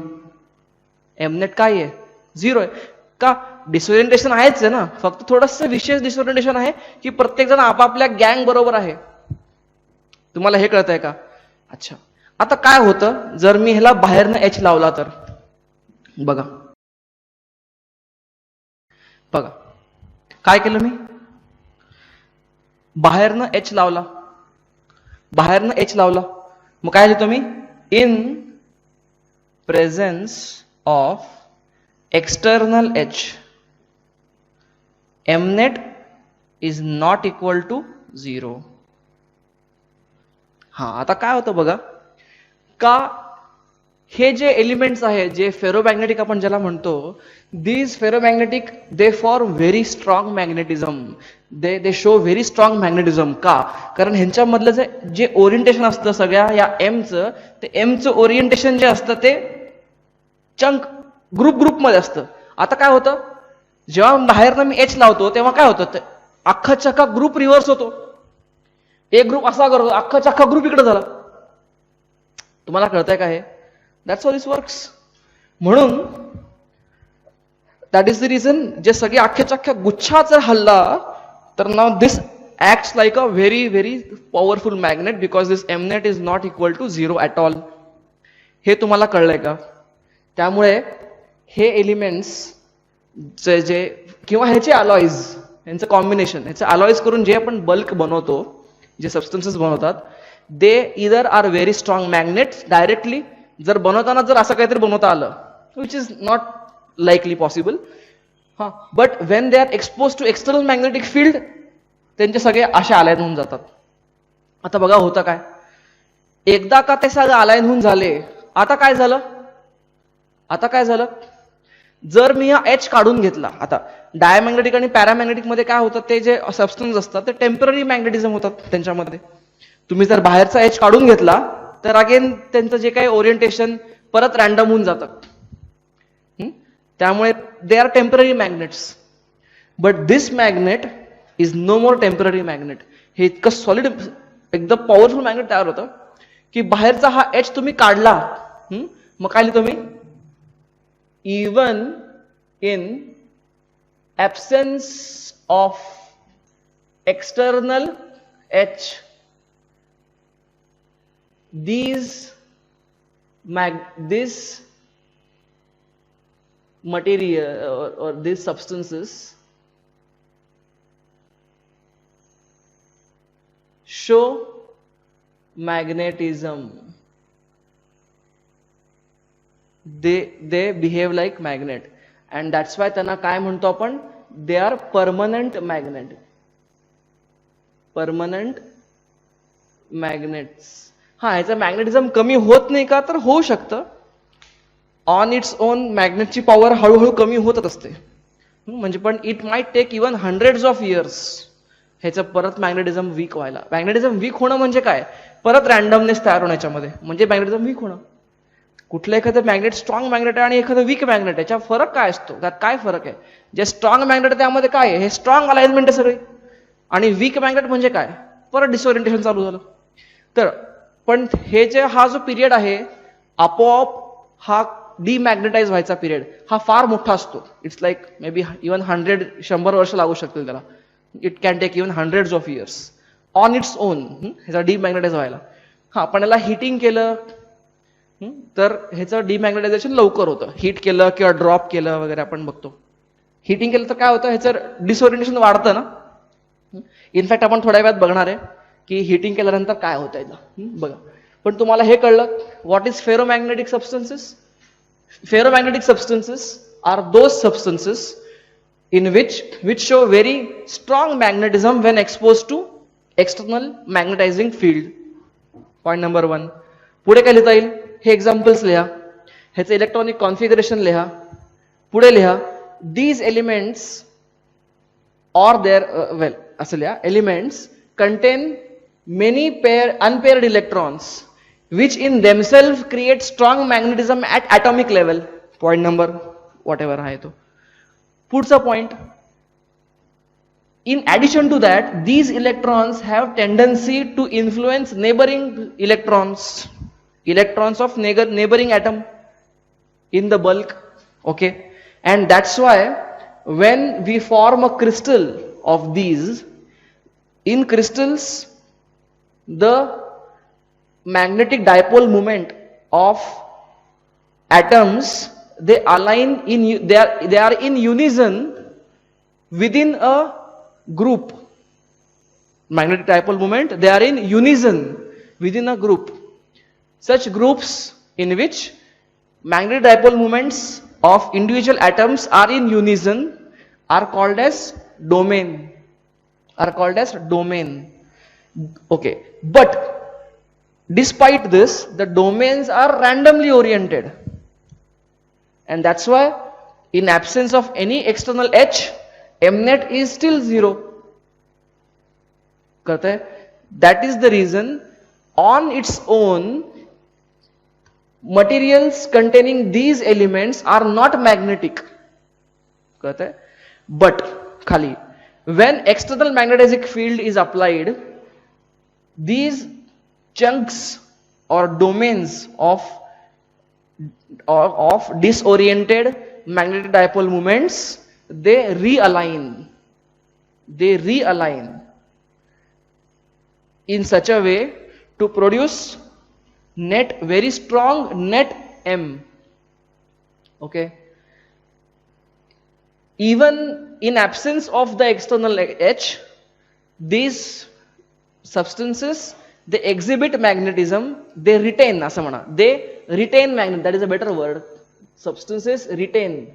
A: एम नेट काय आहे? 0 आहे. का? डिसओरिएंटेशन आहेच आहे ना, फक्त थोडंसं विशेष डिसओरिएंटेशन आहे की प्रत्येक जण आपापल्या गँग बरोबर आहे. तुम्हाला हे कळतंय का? अच्छा, आता काय होतं जर मी ह्याला बाहेरनं एच लावला तर? बघा बघा काय केलं मी? बाहेरनं एच लावला, बाहेरनं एच लावला, मग काय लिहितो मी? In presence of external H M net is not equal to 0. हा, आता काय होतं बघा, का हे जे एलिमेंट्स आहेत जे फेरोमॅग्नेटिक आपण ज्याला म्हणतो, these ferromagnetic they for very strong magnetism, they show very strong magnetism. का? कारण ह्यांच्यामधलं जे ओरिएंटेशन असतं सगळ्या या एमचं, ते एमचं ओरिएंटेशन जे असतं ते चंक ग्रुपमध्ये असतं. आता काय होतं, जेव्हा बाहेरनं मी एच लावतो तेव्हा काय होतं, अख्खाच्या अख्खा ग्रुप रिव्हर्स होतो. एक ग्रुप असा करतो, अख्खाच्या अख्खा ग्रुप इकडे झाला. तुम्हाला कळतंय का हे? That's how this works. म्हणून दॅट इज द रिझन, जे सगळे अख्ख्याच्या अख्ख्या गुच्छात जर हल्ला तर now this acts like a very very powerful magnet because this M net is not equal to 0 at all. हे तुम्हाला कळलंय का? त्यामुळे हे एलिमेंट्स जे किंवा ह्याचे अलॉईज, यांचं कॉम्बिनेशन, ह्याचं अलॉईज करून जे आपण बल्क बनवतो, जे सबस्टन्सेस बनवतात, they either are very strong magnets directly. जर बनवताना जर असं काहीतरी बनवता आलं, which is not likely possible, हां, but when they are expose to external magnetic field, त्यांचे सगळे असे अलाइन होऊन जातात. आता बघा होतं काय, एकदा का ते सगळं अलाइन होऊन झाले, आता काय झालं? आता काय झालं, जर मी हा एच काढून घेतला, आता डायमॅग्नेटिक आणि पॅरामॅग्नेटिक मध्ये काय होतं, ते जे सबस्टन्स असतात ते टेम्पररी मॅग्नेटिझम होतात त्यांच्यामध्ये. तुम्ही जर बाहेरचा एच काढून घेतला तर अगेन त्यांचं जे काही ओरिएंटेशन परत रॅन्डम होऊन जातं. त्यामुळे they are temporary magnets. But this magnet is no more temporary magnet. हे इतकं सॉलिड, एकदम पॉवरफुल मॅग्नेट तयार होतं की बाहेरचा हा एच तुम्ही काढला, मग काय लिहितो मी? Even in absence of external H, this material or these substances show magnetism. They behave like magnet, and that's why त्यांना काय म्हणतो आपण? they are permanent magnet. permanent magnets. हा, ह्याचं मॅग्नेटिझम कमी होत नाही का? तर होऊ शकतं. ऑन इट्स ओन मॅग्नेटची पॉवर हळूहळू कमी होतच असते, म्हणजे पण it might take even hundreds of years ह्याचं परत मॅग्नेटिझम वीक व्हायला. मॅग्नेटिझम वीक होणं म्हणजे काय? परत रॅन्डमनेस तयार होण्याच्यामध्ये म्हणजे मॅग्नेटिझम वीक होणं. कुठलं एखादं मॅग्नेट स्ट्रॉंग मॅग्नेट आहे आणि एखादं वीक मॅग्नेट आहे, याच्या फरक काय असतो? त्यात काय फरक आहे? जे स्ट्रॉंग मॅग्नेट आहे त्यामध्ये काय आहे? हे स्ट्रॉंग अलाइनमेंट आहे सगळी. आणि वीक मॅग्नेट म्हणजे काय? परत डिसओरिएंटेशन चालू झालं. तर पण हे जे हा जो पिरियड आहे, आपोआप हा डिमॅग्नेटाइज व्हायचा पिरियड, हा फार मोठा असतो. It's like maybe even 100 वर्ष लागू शकतील त्याला. It can take even hundreds of years on its own ह्याचा डिमॅग्नेटाइज व्हायला. हा, पण याला हिटिंग केलं तर ह्याचं डिमॅग्नेटायझेशन लवकर होतं. हीट केलं किंवा ड्रॉप केलं वगैरे आपण बघतो. हिटिंग केलं तर काय होतं? ह्याचं डिसओरिएंटेशन वाढतं ना. इनफॅक्ट आपण थोड्या वेळात बघणार आहे की हिटिंग केल्यानंतर काय होतं याचं. बघा, पण तुम्हाला हे कळलं what is ferromagnetic substances? Ferromagnetic substances are those substances in which show very strong magnetism when exposed to external magnetizing field. Point number 1. पुढे काय लिहिता येईल? हे एक्झाम्पल्स लिहा, ह्याचं इलेक्ट्रॉनिक कॉन्फिगरेशन लिहा. पुढे लिहा, these elements or their असं लिहा, elements contain many unpaired electrons which in themselves create strong magnetism at atomic level. Point number whatever आहे तो. पुढचा point, In addition to that, these electrons have tendency to influence neighboring electrons, electrons of neighboring atom in the bulk. Okay, and that's why when we form a crystal of these, in crystals the magnetic dipole moment of atoms, they align in, they are in unison within a group. Magnetic dipole moment, they are in unison within a group. Such groups in which magnetic dipole moments of individual atoms are in unison are called as domain. Okay, but despite this, the domains are randomly oriented, and that's why in absence of any external H, Mnet is still 0. That is the reason on its own materials containing these elements are not magnetic. But khali, when external magnetic field is applied, these chunks or domains of disoriented magnetic dipole moments, they realign in such a way to produce very strong net M. Okay, even in absence of the external H, these substances, they exhibit magnetism, they retain magnet, that is a better word. Substances retain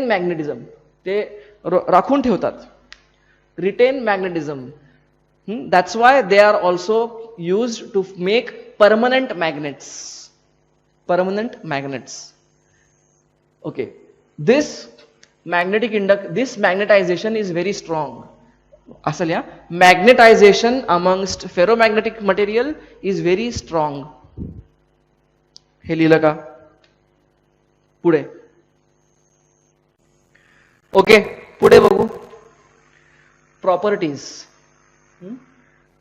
A: magnetism, ते राखून ठेवतात, retain magnetism. That's why they are also used to make permanent magnets. Okay, this magnetization is very strong. Magnetization amongst ferromagnetic material is very strong. हे लिहिलं का? पुढे. ओके, पुढे बघू. प्रॉपर्टीज.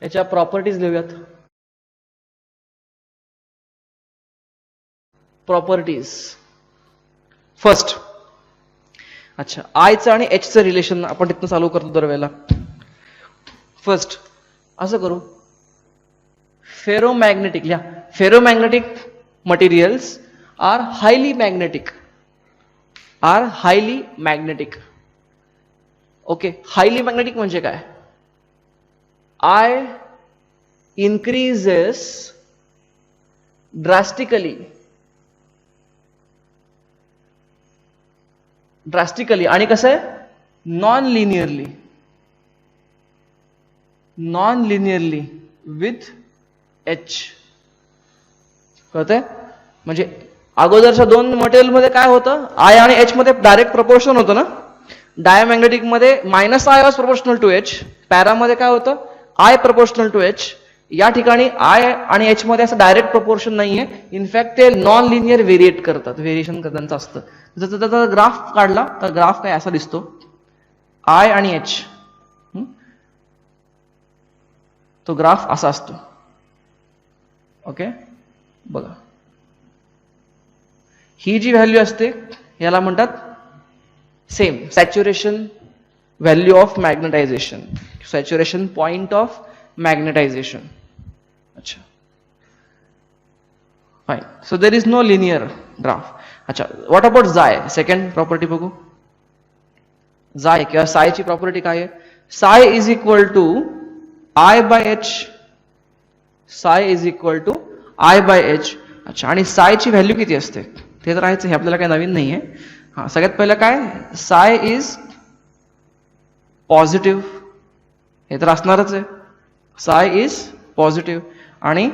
A: याच्या प्रॉपर्टीज लिहूयात. Properties first. अच्छा, आयचं आणि एचचं रिलेशन आपण तिथनं चालू करतो दरवेळेला. फर्स्ट असं करू, फेरोमॅग्नेटिक लिहा. Ferromagnetic materials are highly magnetic. Okay, highly magnetic म्हणजे काय? आय इन्क्रीजेस ड्रास्टिकली आणि कसं आहे, नॉन लिनियरली विथ एच. कळतंय? म्हणजे अगोदरच्या दोन मटेरियल मध्ये काय होतं, आय आणि एच मध्ये डायरेक्ट प्रपोर्शन होतं ना. डायमॅग्नेटिक मध्ये minus I was proportional to H, para मध्ये काय होतं, आय प्रपोर्शनल टू एच. या ठिकाणी आय आणि एच मध्ये असं डायरेक्ट प्रपोर्शन नाहीये. इनफॅक्ट ते नॉन लिनियर व्हेरिएट करतात, व्हेरिएशन त्यांचं असतं. जर त्याचा ग्राफ काढला तर ग्राफ काय असा दिसतो, आय आणि एच, तो ग्राफ असा असतो. ओके, बघा, ही जी व्हॅल्यू असते याला म्हणतात same saturation value of magnetization, saturation point of magnetization. अच्छा, fine. So there is no linear graph. अच्छा, what about chi? Second property बघू. जाय किंवा सायची प्रॉपर्टी काय आहे? Psi is equal to I by H. अच्छा, आणि सायची व्हॅल्यू किती असते ते तर राहायचं, हे आपल्याला काही नवीन नाहीये. हा, सगळ्यात पहिलं काय, साय इज पॉझिटिव्ह, हे तर असणारच आहे. साय इज पॉझिटिव्ह आणि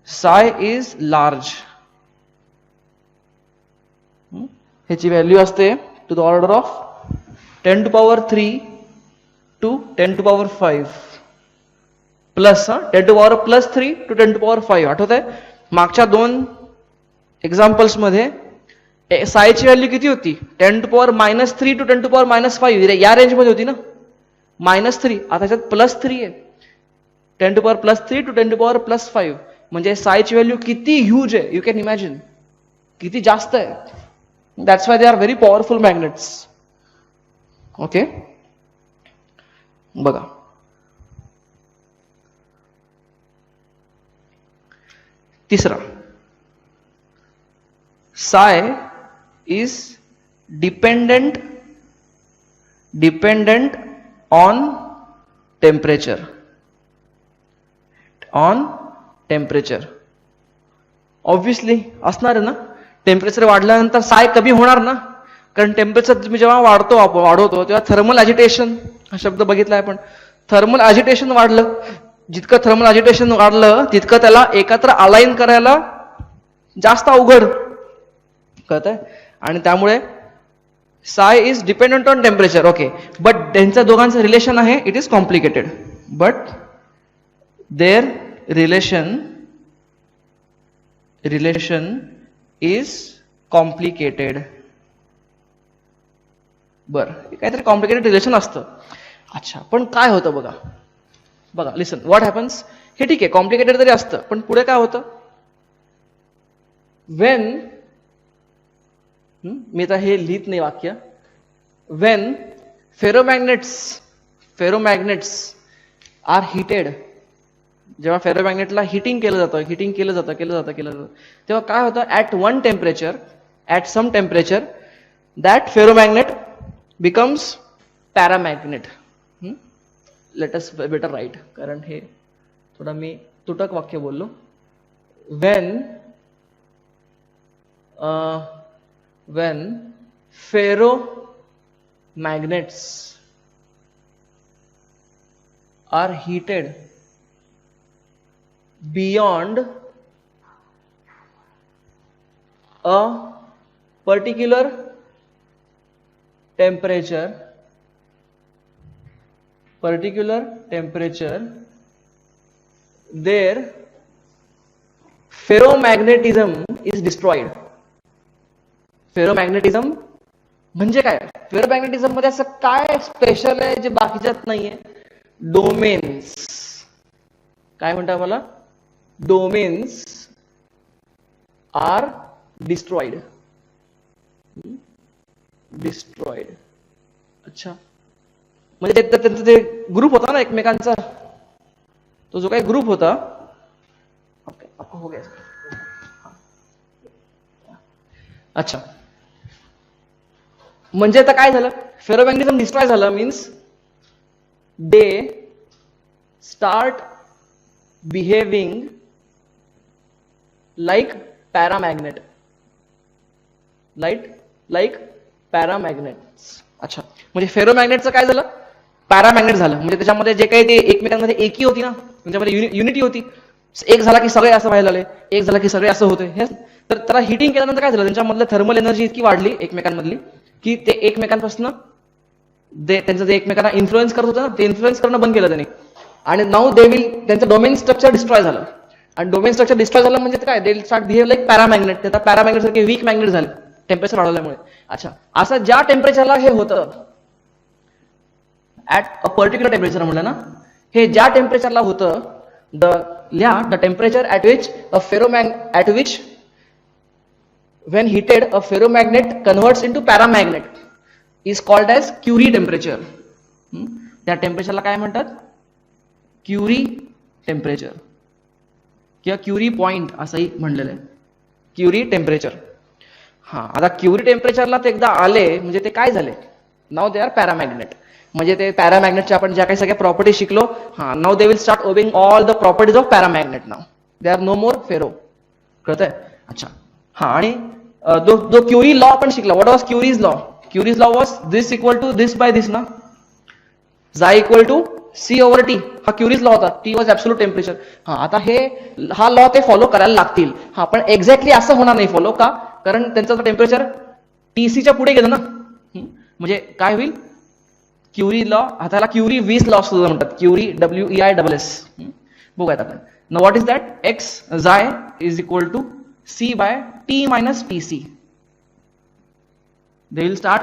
A: साय इज लार्ज. ह्याची व्हॅल्यू असते to the order of 10⁻³ to 10⁵ plus 10⁻+3 to 10⁵. आठवत आहे मागच्या दोन एक्झाम्पल्स मध्ये सायची व्हॅल्यू किती होती? 10⁻³ to 10⁻⁵ या रेंजमध्ये होती ना. -3 आता त्याच्यात +3 आहे. 10⁻+3 to 10⁻+5 म्हणजे सायची व्हॅल्यू किती ह्यूज आहे. यू कॅन इमॅजिन किती जास्त आहे. That's why they are very powerful magnets. Okay, बघा तिसरा, साय is dependent on temperature. Obviously असणार आहे ना. टेम्परेचर वाढल्यानंतर साय कमी होणार ना, कारण टेम्परेचर तुम्ही जेव्हा वाढवतो तेव्हा थर्मल ॲजिटेशन हा शब्द बघितला आहे आपण. थर्मल ॲजिटेशन वाढलं, जितकं थर्मल ॲजिटेशन वाढलं तितकं त्याला एकत्र अलाइन करायला जास्त अवघड कळत आहे. आणि त्यामुळे psi is dependent on temperature. Okay, but त्यांच्या दोघांचं रिलेशन आहे, it is complicated, but their relation is complicated. बर, काहीतरी कॉम्प्लिकेटेड रिलेशन असतं. अच्छा, पण काय होतं बघा लिसन, व्हॉट हॅपन्स. हे ठीक आहे, कॉम्प्लिकेटेड तरी असतं, पण पुढे काय होतं. वेन, मी आता हे लिहित नाही वाक्य. वेन फेरोमॅग्नेट्स आर हिटेड, जेव्हा फेरोमॅग्नेटला हिटिंग केलं जातं तेव्हा काय होतं. At some temperature that ferromagnet becomes paramagnet. Let us better write, कारण हे थोडं मी तुटक वाक्य बोललो. when ferromagnets are heated beyond a particular temperature, their ferromagnetism is destroyed. फेरोमॅग्नेटिझम म्हणजे काय? फेरोमॅग्नेटिझम मध्ये असं काय स्पेशल आहे जे बाकीच्यात नाहीये? डोमेन्स. काय म्हणता मला? Domains are destroyed. अच्छा, म्हणजे त्यांचा जे ग्रुप होता ना एकमेकांचा, तो जो काही ग्रुप होता, आपको हो गया. अच्छा, म्हणजे आता काय झालं? फेरोमॅग्नेटिझम डिस्ट्रॉय झालं means they start behaving like paramagnet. अच्छा, म्हणजे फेरोमॅग्नेटचं काय झालं? पॅरामॅग्नेट झालं. म्हणजे त्याच्यामध्ये जे काही ते एकमेकांमध्ये एकी होती ना, त्यांच्यामध्ये युनिटी होती. एक झाला की सगळे असं व्हायला लागले, एक झाला की सगळे असं होते. तर त्याला हिटिंग केल्यानंतर काय झालं? त्यांच्यामधलं थर्मल एनर्जी इतकी वाढली एकमेकांमधली की ते एकमेकांपासून त्यांचं जे एकमेकांना इन्फ्लुएन्स करत होतं ना, ते इन्फ्लुएन्स करणं बंद केलं त्यांनी. आणि नाऊ दे विल, त्यांचं डोमेन स्ट्रक्चर डिस्ट्रॉय झालं. आणि डोमेन स्ट्रक्चर डिस्ट्रॉय झालं म्हणजे काय? They start behave like paramagnet. त्या पॅरामॅग्नेट सारखे वीक मॅग्नेट झाले टेम्परेचर वाढवल्यामुळे. अच्छा, असं ज्या टेम्परेचरला हे होतं ऍट अ पर्टिक्युलर टेम्परेचर म्हटलं ना, हे ज्या टेम्परेचरला होतं, the temperature at which when heated a ferromagnet converts into paramagnet is called as Curie temperature. त्या टेम्परेचरला काय म्हणतात? क्युरी टेम्परेचर किंवा क्युरी पॉइंट असंही म्हणलेलं आहे. Curie temperature. हा, आता क्युरी टेम्परेचरला ते एकदा आले म्हणजे ते काय झाले? नाव दे आर पॅरामॅग्नेट. म्हणजे ते पॅरामॅग्नेटच्या आपण ज्या काही सगळ्या प्रॉपर्टी शिकलो, हा, now they will start obeying all the properties of paramagnet. Now they are no more ferro. कळतंय? अच्छा, हा, आणि जो क्युरी लॉ आपण शिकला, what was Curie's law? Curie's law was this equal to this by this ना, chi equal to C over T. हा क्युरीज लॉ होता. T was absolute temperature. हा, आता हा लॉ ते फॉलो करायला लागतील. हा, पण एक्झॅक्टली असं होणार नाही फॉलो. का? कारण त्यांचं टेम्परेचर टीसीच्या पुढे गेलं ना. म्हणजे काय होईल? क्युरी लॉ, त्याला क्युरी वीस लॉ सुद्धा म्हणतात. Curie WEISS. बघूयात आपण. Now what is that? X xi is equal to C by T minus TC. They will start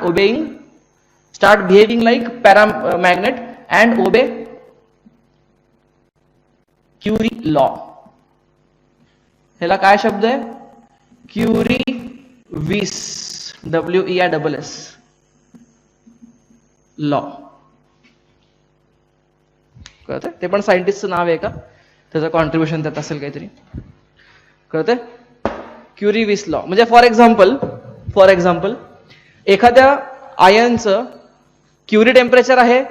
A: behaving like paramagnet and obey Curie law. ह्याला काय शब्द आहे? Curie-Weiss, WEISS law. कळतंय? ते पण सायंटिस्टचं नाव आहे का? त्याचं कॉन्ट्रीब्युशन त्यात असेल काहीतरी. कळतंय? Curie-Weiss लॉ म्हणजे फॉर एक्झाम्पल एखाद्या आयनचं क्युरी टेम्परेचर आहे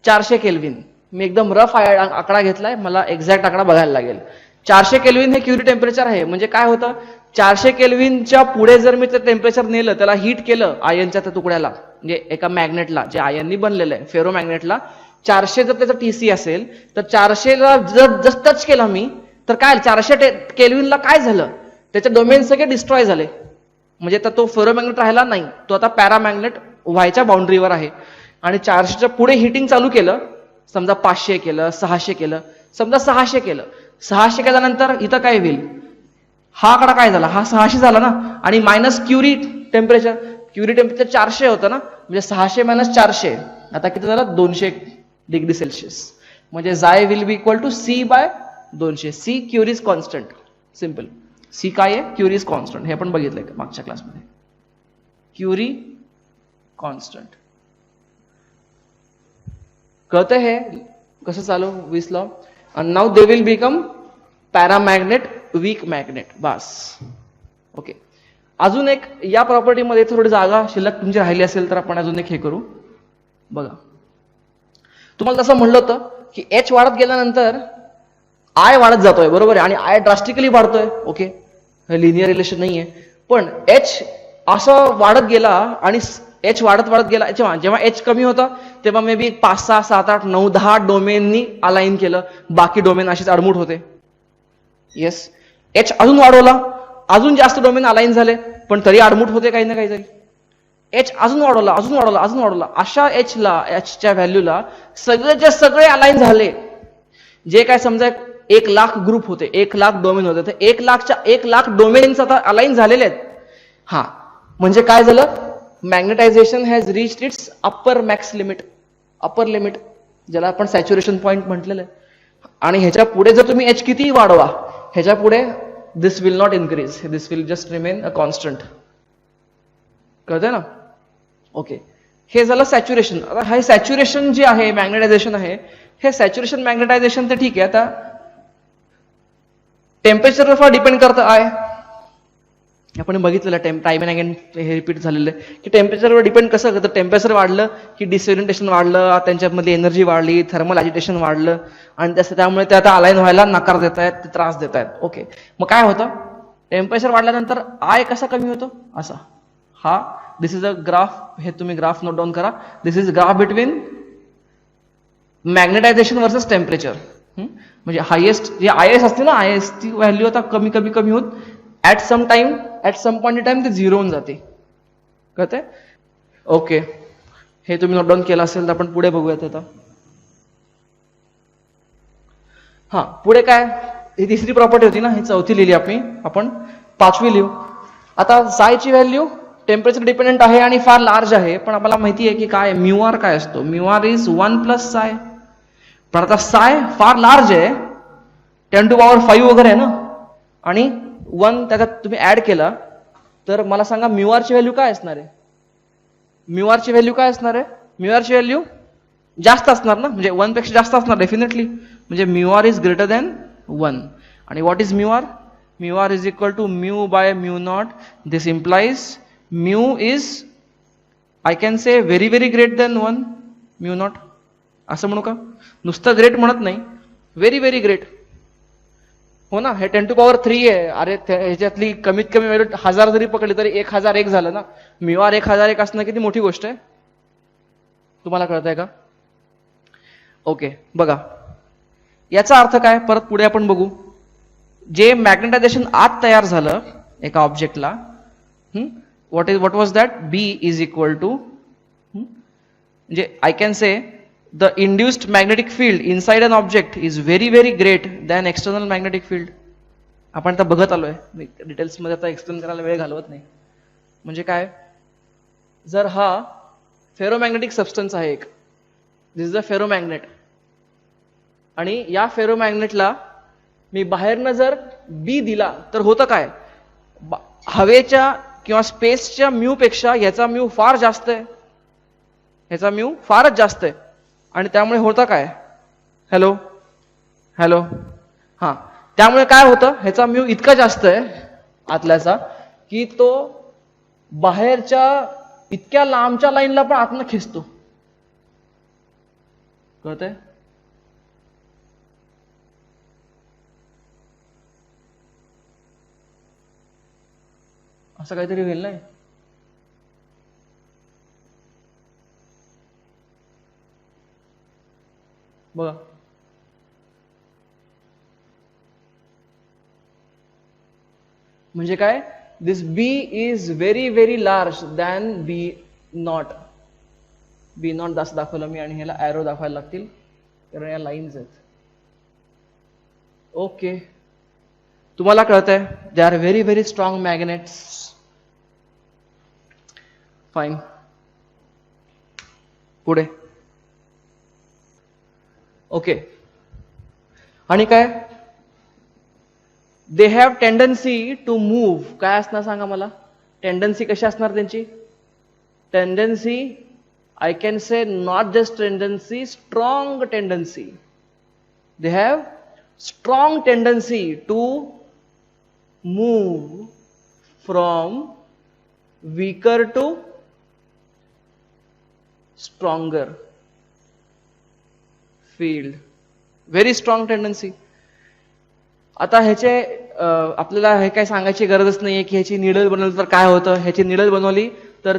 A: 400 केल्विन. मी एकदम रफ आकडा घेतलाय, मला एक्झॅक्ट आकडा बघायला लागेल. 400 केल्विन हे क्युरी टेम्परेचर आहे. म्हणजे काय होतं, 400 केल्विनच्या पुढे जर मी ते टेम्परेचर नेलं, त्याला हीट केलं आयनच्या त्या तुकड्याला, म्हणजे एका मॅग्नेटला जे आयननी बनलेलं आहे फेरो मॅग्नेटला, 400 जर त्याचा टीसी असेल तर 400ला जर जस्ट टच केला मी तर काय 400 केल्विनला काय झालं, त्याचे डोमेन सगळे डिस्ट्रॉय झाले. म्हणजे आता तो फेरोमॅग्नेट राहिला नाही, तो आता पॅरामॅग्नेट व्हायच्या बाउंड्रीवर आहे. आणि 400च्या पुढे हिटिंग चालू केलं, समजा 500 केलं, 600 केलं, समजा 600 केलं. 600 केल्यानंतर इथं काय होईल, हा आकडा काय झाला, हा 600 झाला ना, आणि मायनस क्युरी टेम्परेचर 400 होतं ना, म्हणजे 600 मायनस 400 आता किती झालं, 200 डिग्री सेल्सिअस. म्हणजे chi will be equal to C/200. C Curie's constant. Simple. C काय आहे, क्युरीज कॉन्स्टंट. हे आपण बघितलंय मागच्या क्लासमध्ये. Curie constant. कळतंय हे कसं चालू Weiss law. and now they will become paramagnet, weak magnet. बस. ओके. अजून एक या प्रॉपर्टीमध्ये थोडी जागा शिल्लक तुमची राहिली असेल तर आपण अजून एक हे करू. बघा, तुम्हाला तसं म्हणलं होतं की H वाढत गेल्यानंतर I वाढत जातोय, बरोबर आहे, आणि I ड्रास्टिकली वाढतोय. ओके, लिनियर रिलेशन नाहीये, पण H असं वाढत गेला आणि H वाढत गेला. जेव्हा H कमी होता तेव्हा मे बी 5, 6, 7, 8, 9, 10 डोमेननी अलाइन केलं, बाकी डोमेन अशीच अडमुट होते. येस. H अजून वाढवला, अजून जास्त डोमेन अलाइन झाले, पण तरी अडमुट होते काही ना काहीतरी. H अजून वाढवला. अशा Hच्या व्हॅल्यूला सगळे अलाइन झाले. जे काय समजा 1,00,000 ग्रुप होते, 1,00,000 डोमेन होते, तर 1,00,000 डोमेन्स आता अलाइन झालेले आहेत. हा म्हणजे काय झालं, magnetisation has reached its upper limit, ज्याला आपण सॅच्युरेशन पॉईंट म्हटलेलं आहे. आणि ह्याच्या पुढे जर तुम्ही H किती वाढवा, ह्याच्या पुढे this will not increase, this will just remain a constant. कळतंय ना. ओके, हे झालं सॅच्युरेशन. आता हे सॅच्युरेशन जे आहे, मॅग्नेटायझेशन आहे, हे सॅच्युरेशन मॅग्नेटायझेशन तर ठीक आहे. आता टेम्परेचरवर डिपेंड करतं आहे. आपण बघितलेलं टाइम अँड अगेन हे रिपीट झालेलं आहे की टेम्परेचरवर डिपेंड कसं करतं. टेम्परेचर वाढलं की डिसओरिएंटेशन वाढलं, त्यांच्यामधली एनर्जी वाढली, थर्मल ॲजिटेशन वाढलं, आणि त्यामुळे ते आता अलाइन व्हायला नकार देत आहेत, ते त्रास देत आहेत. ओके, मग काय होतं, टेम्परेचर वाढल्यानंतर I कसा कमी होतो, असा. हा दिस इज अ ग्राफ, हे तुम्ही ग्राफ नोट डाऊन करा. This is graph between magnetization versus temperature. म्हणजे हायेस्ट जे IS असते ना, IS ची व्हॅल्यू आता कमी होत at some point in time ते 0 होऊन जाते. कळतंय. ओके, हे तुम्ही नोट डाऊन केलं असेल तर आपण पुढे बघूयात. आता हा पुढे काय, ही तिसरी प्रॉपर्टी होती ना, ही चौथी लिहिली आपण पाचवी लिहू. आता सायची व्हॅल्यू टेम्परेचर डिपेंडेंट आहे आणि फार लार्ज आहे, पण आपल्याला माहिती आहे की काय म्यू काय असतो. म्यू इज 1 + साय. पण आता साय फार लार्ज आहे, 10⁵ वगैरे आहे ना, आणि 1 त्याच्यात तुम्ही ऍड केला तर मला सांगा म्यू ची व्हॅल्यू काय असणार आहे. म्यू ची व्हॅल्यू जास्त असणार ना, म्हणजे 1 पेक्षा जास्त असणार डेफिनेटली. म्हणजे म्यू इज ग्रेटर दॅन 1. आणि what is mu R is equal to μ/μ0. This implies mu is I can say very great than 1 μ0. असं म्हणू का, नुसतं ग्रेट म्हणत नाही, व्हेरी ग्रेट. हो ना, हे 10⁻³ आहे. अरे ह्याच्यातली कमीत कमी व्हॅल्यू 1000 जरी पकडली तरी 1001 झालं ना. म्यू आर 1001 असणं किती मोठी गोष्ट आहे, तुम्हाला कळतंय का. ओके, बघा याचा अर्थ काय, परत पुढे आपण बघू. जे मॅग्नेटायझेशन आत तयार झालं एका ऑब्जेक्टला, what was that, B is equal to, म्हणजे I can say the induced magnetic field inside an object is very great than external magnetic field. आपण आता बघत आलोय, डिटेल्समध्ये आता एक्सप्लेन करायला वेळ घालवत नाही. म्हणजे काय, जर हा फेरोमॅग्नेटिक सबस्टन्स आहे एक, दिस इज अ फेरोमॅग्नेट, आणि या फेरोमॅग्नेटला मी बाहेरनं जर बी दिला तर होतं काय, हवेच्या किंवा स्पेसच्या म्यू पेक्षा ह्याचा म्यू फार जास्त आहे, ह्याचा म्यू फारच जास्त आहे, आणि त्यामुळे होतं काय, हॅलो हॅलो हां, त्यामुळे काय होतं, ह्याचा म्यू इतका जास्त आहे आतल्याचा की तो बाहेरच्या इतक्या लांबच्या लाईनला पण आतनं खेचतो. कळतंय? असं काहीतरी होईल नाही. बघा म्हणजे काय, this B is very very large than B naught. B naught जास्त दाखवलं मी, आणि ह्याला ॲरो दाखवायला लागतील कारण या लाईन्स आहेत. ओके, तुम्हाला कळतंय, they are very very strong magnets. Fine, पुढे. ओके, आणि काय, they have tendency to move. काय असणार सांगा मला, टेंडन्सी कशी असणार त्यांची, tendency, I can say not just tendency, strong tendency. They have strong tendency to move from weaker to stronger field. Very strong tendency. आता ह्याचे आपल्याला हे काय सांगायची गरजच नाहीये की ह्याची निडल बनवली तर काय होतं. ह्याची निडल बनवली तर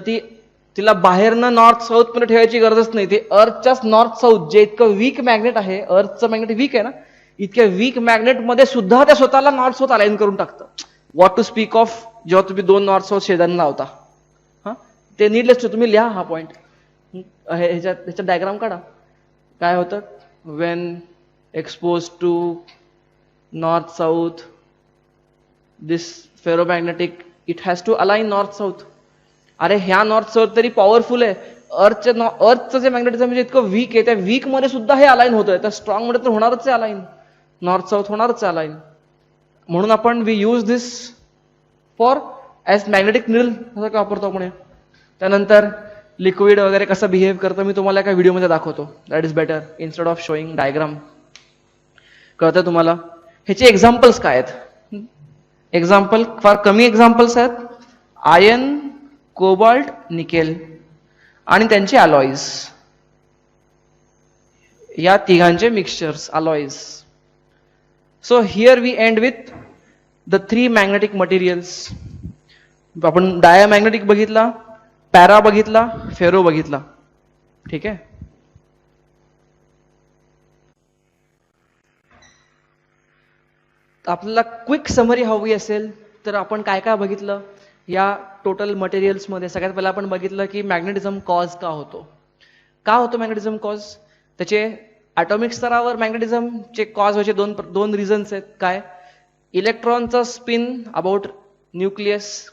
A: तिला बाहेरनं नॉर्थ साऊथ मध्ये ठेवायची गरजच नाही. ते अर्थच्याच नॉर्थ साऊथ, जे इतकं वीक मॅग्नेट आहे, अर्थचं मॅग्नेट वीक आहे ना, इतक्या वीक मॅग्नेट मध्ये सुद्धा त्या स्वतःला नॉर्थ साऊथ अलाइन करून टाकतं. व्हॉट टू स्पीक ऑफ जेव्हा तुम्ही दोन नॉर्थ साऊथ शेजारी लावता. हा, ते नीडलेस, तुम्ही लिहा हा पॉइंट, ह्याच्यात डायग्राम काढा. काय होतं, when expose to north south, this ferromagnetic it has to align north south. अरे ह्या नॉर्थ साऊथ तरी पॉवरफुल आहे, अर्थचं जे मॅग्नेटिझम म्हणजे इतकं वीक आहे, त्या वीक मध्ये सुद्धा हे अलाइन होतंय, तर स्ट्रॉंग मध्ये तर होणारच आहे अलाइन, नॉर्थ साऊथ होणारच आहे अलाइन. म्हणून आपण we use this for as magnetic needle असं वापरतो आपण. त्यानंतर लिक्विड वगैरे कसं बिहेव करतं मी तुम्हाला एका व्हिडिओमध्ये दाखवतो. That is better instead of showing diagram. कळतं तुम्हाला. ह्याचे एक्झाम्पल्स काय आहेत, एक्झाम्पल फार कमी एक्झाम्पल्स आहेत. आयर्न, कोबाल्ट, निकेल आणि त्यांचे अलॉईज, या तिघांचे mixtures, alloys. So here we end with the 3 magnetic materials. आपण डायमॅग्नेटिक बघितला, पॅरा बघितला, फेरो बघितला. ठीक आहे. आपल्याला क्विक समरी हवी असेल तर आपण काय काय बघितलं या टोटल मटेरियल्समध्ये. सगळ्यात पहिला आपण बघितलं की मॅग्नेटिझम कॉज का होतो. का होतो मॅग्नेटिझम कॉज, त्याचे ॲटॉमिक स्तरावर मॅग्नेटिझमचे कॉज व्हायचे दोन रिझन्स आहेत. काय, इलेक्ट्रॉनचा स्पिन अबाउट न्यूक्लियस,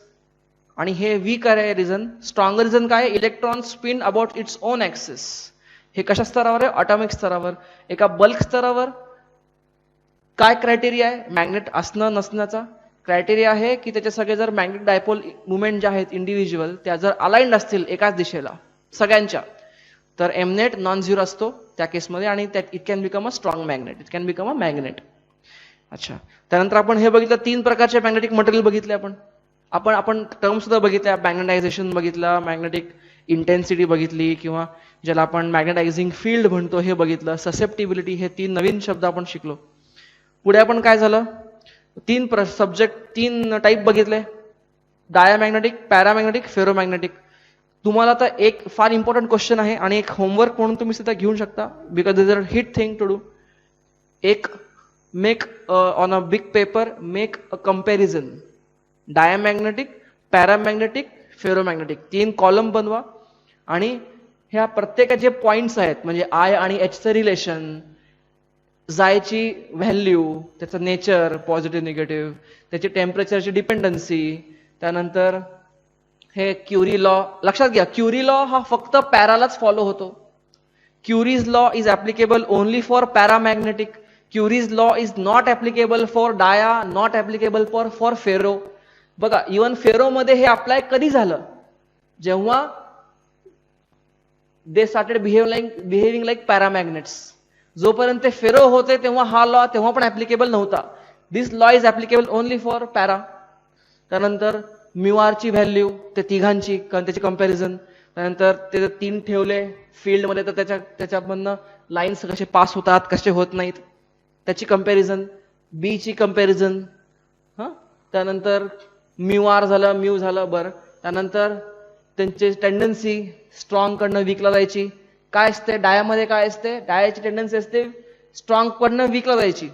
A: आणि हे वीक आहे रिझन. स्ट्रॉंगर रिझन काय, electron spin about its own axis. हे कशा स्तरावर आहे, ॲटॉमिक स्तरावर. एका बल्क स्तरावर काय क्रायटेरिया आहे मॅग्नेट असणं नसण्याचा, क्रायटेरिया आहे की त्याचे सगळे जर मॅग्नेट डायपोल मुवमेंट ज्या आहेत इंडिव्हिज्युअल, त्या जर अलाइंड असतील एकाच दिशेला सगळ्यांच्या, तर एमनेट नॉन झिरो असतो त्या केसमध्ये, आणि त्यात it can become a strong magnet, it can become a magnet. अच्छा, त्यानंतर आपण हे बघितलं 3 प्रकारचे मॅग्नेटिक मटेरियल बघितले. आपण टर्म सुद्धा बघितल्या, मॅग्नेटायझेशन बघितलं, मॅग्नेटिक इंटेन्सिटी बघितली, किंवा ज्याला आपण मॅग्नेटायझिंग फील्ड म्हणतो हे बघितलं, ससेप्टिबिलिटी, हे 3 नवीन शब्द आपण शिकलो. पुढे आपण काय झालं, 3 टाईप बघितले, डायमॅग्नेटिक, पॅरामॅग्नेटिक, फेरोमॅग्नेटिक. तुम्हाला आता एक फार इम्पॉर्टंट क्वेश्चन आहे आणि एक होमवर्क म्हणून तुम्ही सुद्धा घेऊ शकता, because this is a hit thing to do. एक make on a big paper, make a comparison, diamagnetic, paramagnetic, ferromagnetic, 3 column बनवा, आणि ह्या प्रत्येकाचे पॉइंट्स आहेत, म्हणजे आय आणि एचचं रिलेशन, जायची व्हॅल्यू, त्याचं नेचर पॉझिटिव्ह निगेटिव्ह, त्याची टेम्परेचरची डिपेंडन्सी, त्यानंतर हे क्युरी लॉ लक्षात घ्या. क्युरी लॉ हा फक्त पॅरालाच फॉलो होतो. Curie's law is applicable only for paramagnetic. Curie's law is not applicable for dia, not applicable for ferro. बघा इवन फेरो मध्ये हे अप्लाय कधी झालं, जेव्हा they started behaving like paramagnets. जोपर्यंत ते फेरो होते तेव्हा हा लॉ तेव्हा पण ऍप्लिकेबल नव्हता. This law is applicable only for para. त्यानंतर म्यूआरची व्हॅल्यू ते तिघांची त्याची कंपॅरिझन. त्यानंतर ते 3 ठेवले फील्डमध्ये तर त्याच्यामधनं लाईन्स कसे पास होतात कसे होत नाहीत त्याची कंपॅरिझन. बी ची कंपॅरिझन. त्यानंतर म्यूआर झालं, म्यू झालं. बरं त्यानंतर त्यांची टेंडन्सी स्ट्रॉंग कडनं वीकला जायची. काय असते डायामध्ये, काय असते डायाची टेंडन्सी असते स्ट्रॉंग कडनं वीकला जायची.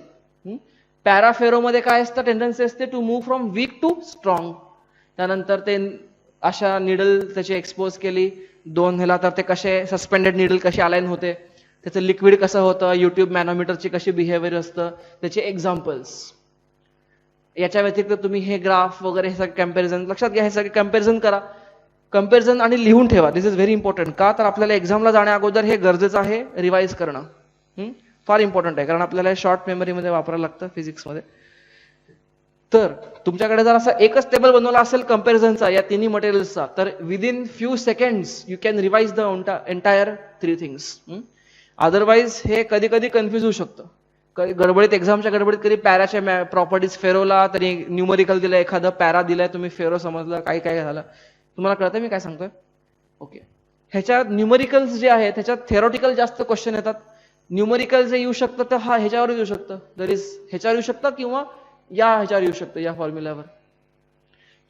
A: पॅराफेरोमध्ये काय असतं टेंडन्सी असते to move from weak to strong. त्यानंतर ते अशा निडल त्याची एक्सपोज केली 2 ह्याला, तर ते कसे सस्पेंडेड निडल कसे अलाइन होते, त्याचं लिक्विड कसं होतं, युट्यूब मॅनोमीटरची कशी बिहेवियर असतं, त्याचे एक्झाम्पल्स. याच्या व्यतिरिक्त तुम्ही हे ग्राफ वगैरे हे सगळे कम्पॅरिझन लक्षात घ्या, हे सगळे कम्पॅरिझन करा. कम्पॅरिझन आणि लिहून ठेवा. दिस इज व्हेरी इम्पॉर्टंट. का तर आपल्याला एक्झामला जाण्या अगोदर हे गरजेचं आहे रिवाइज करणं. फार इम्पॉर्टंट आहे, कारण आपल्याला शॉर्ट मेमरीमध्ये वापरायला लागतं फिजिक्समध्ये. तर तुमच्याकडे जर असा एकच टेबल बनवला असेल कम्पॅरिझनचा या तिन्ही मटेरियल्सचा, तर within few seconds you can revise the entire 3 things. Otherwise हे कधी कधी कन्फ्युज होऊ शकतं. गडबडीत एक्झामच्या गडबडीत कधी पॅराच्या प्रॉपर्टीज फेरोला तरी न्यूमरिकल दिलं, एखादं पॅरा दिलंय तुम्ही फेरो समजलं, काय काय झालं. तुम्हाला कळतं मी काय सांगतोय? ओके. ह्याच्यात न्यूमरिकल्स जे आहेत ह्याच्यात थेरोटिकल जास्त क्वेश्चन येतात. न्यूमरिकल जे येऊ शकतं तर हा ह्याच्यावर येऊ शकतं, दर इज ह्याच्यावर येऊ शकतं किंवा ह्याच्यावर येऊ शकतं या फॉर्म्युल्यावर.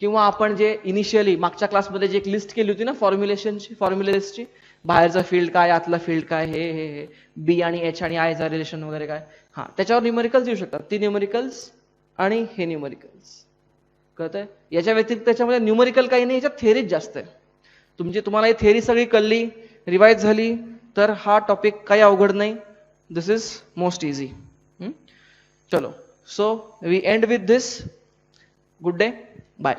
A: किंवा आपण जे इनिशियली मागच्या क्लासमध्ये जे एक लिस्ट केली होती ना फॉर्म्युलेशनची, फॉर्म्युलेसची, बाहेरचं फील्ड काय आतलं फील्ड काय, हे बी आणि एच आणि आयचा रिलेशन वगैरे काय, त्याच्यावर न्यूमरिकल्स येऊ शकतात. ती न्यूमरिकल्स आणि हे न्यूमरिकल्स कळतंय. याच्या व्यतिरिक्त त्याच्यामध्ये न्यूमरिकल काही नाही, याच्यात थेरीज जास्त आहे. तुम्हाला ही थेरी सगळी कळली, रिवाइज झाली, तर हा टॉपिक काही अवघड नाही. This is most easy. चलो, so we end with this. Good day, bye.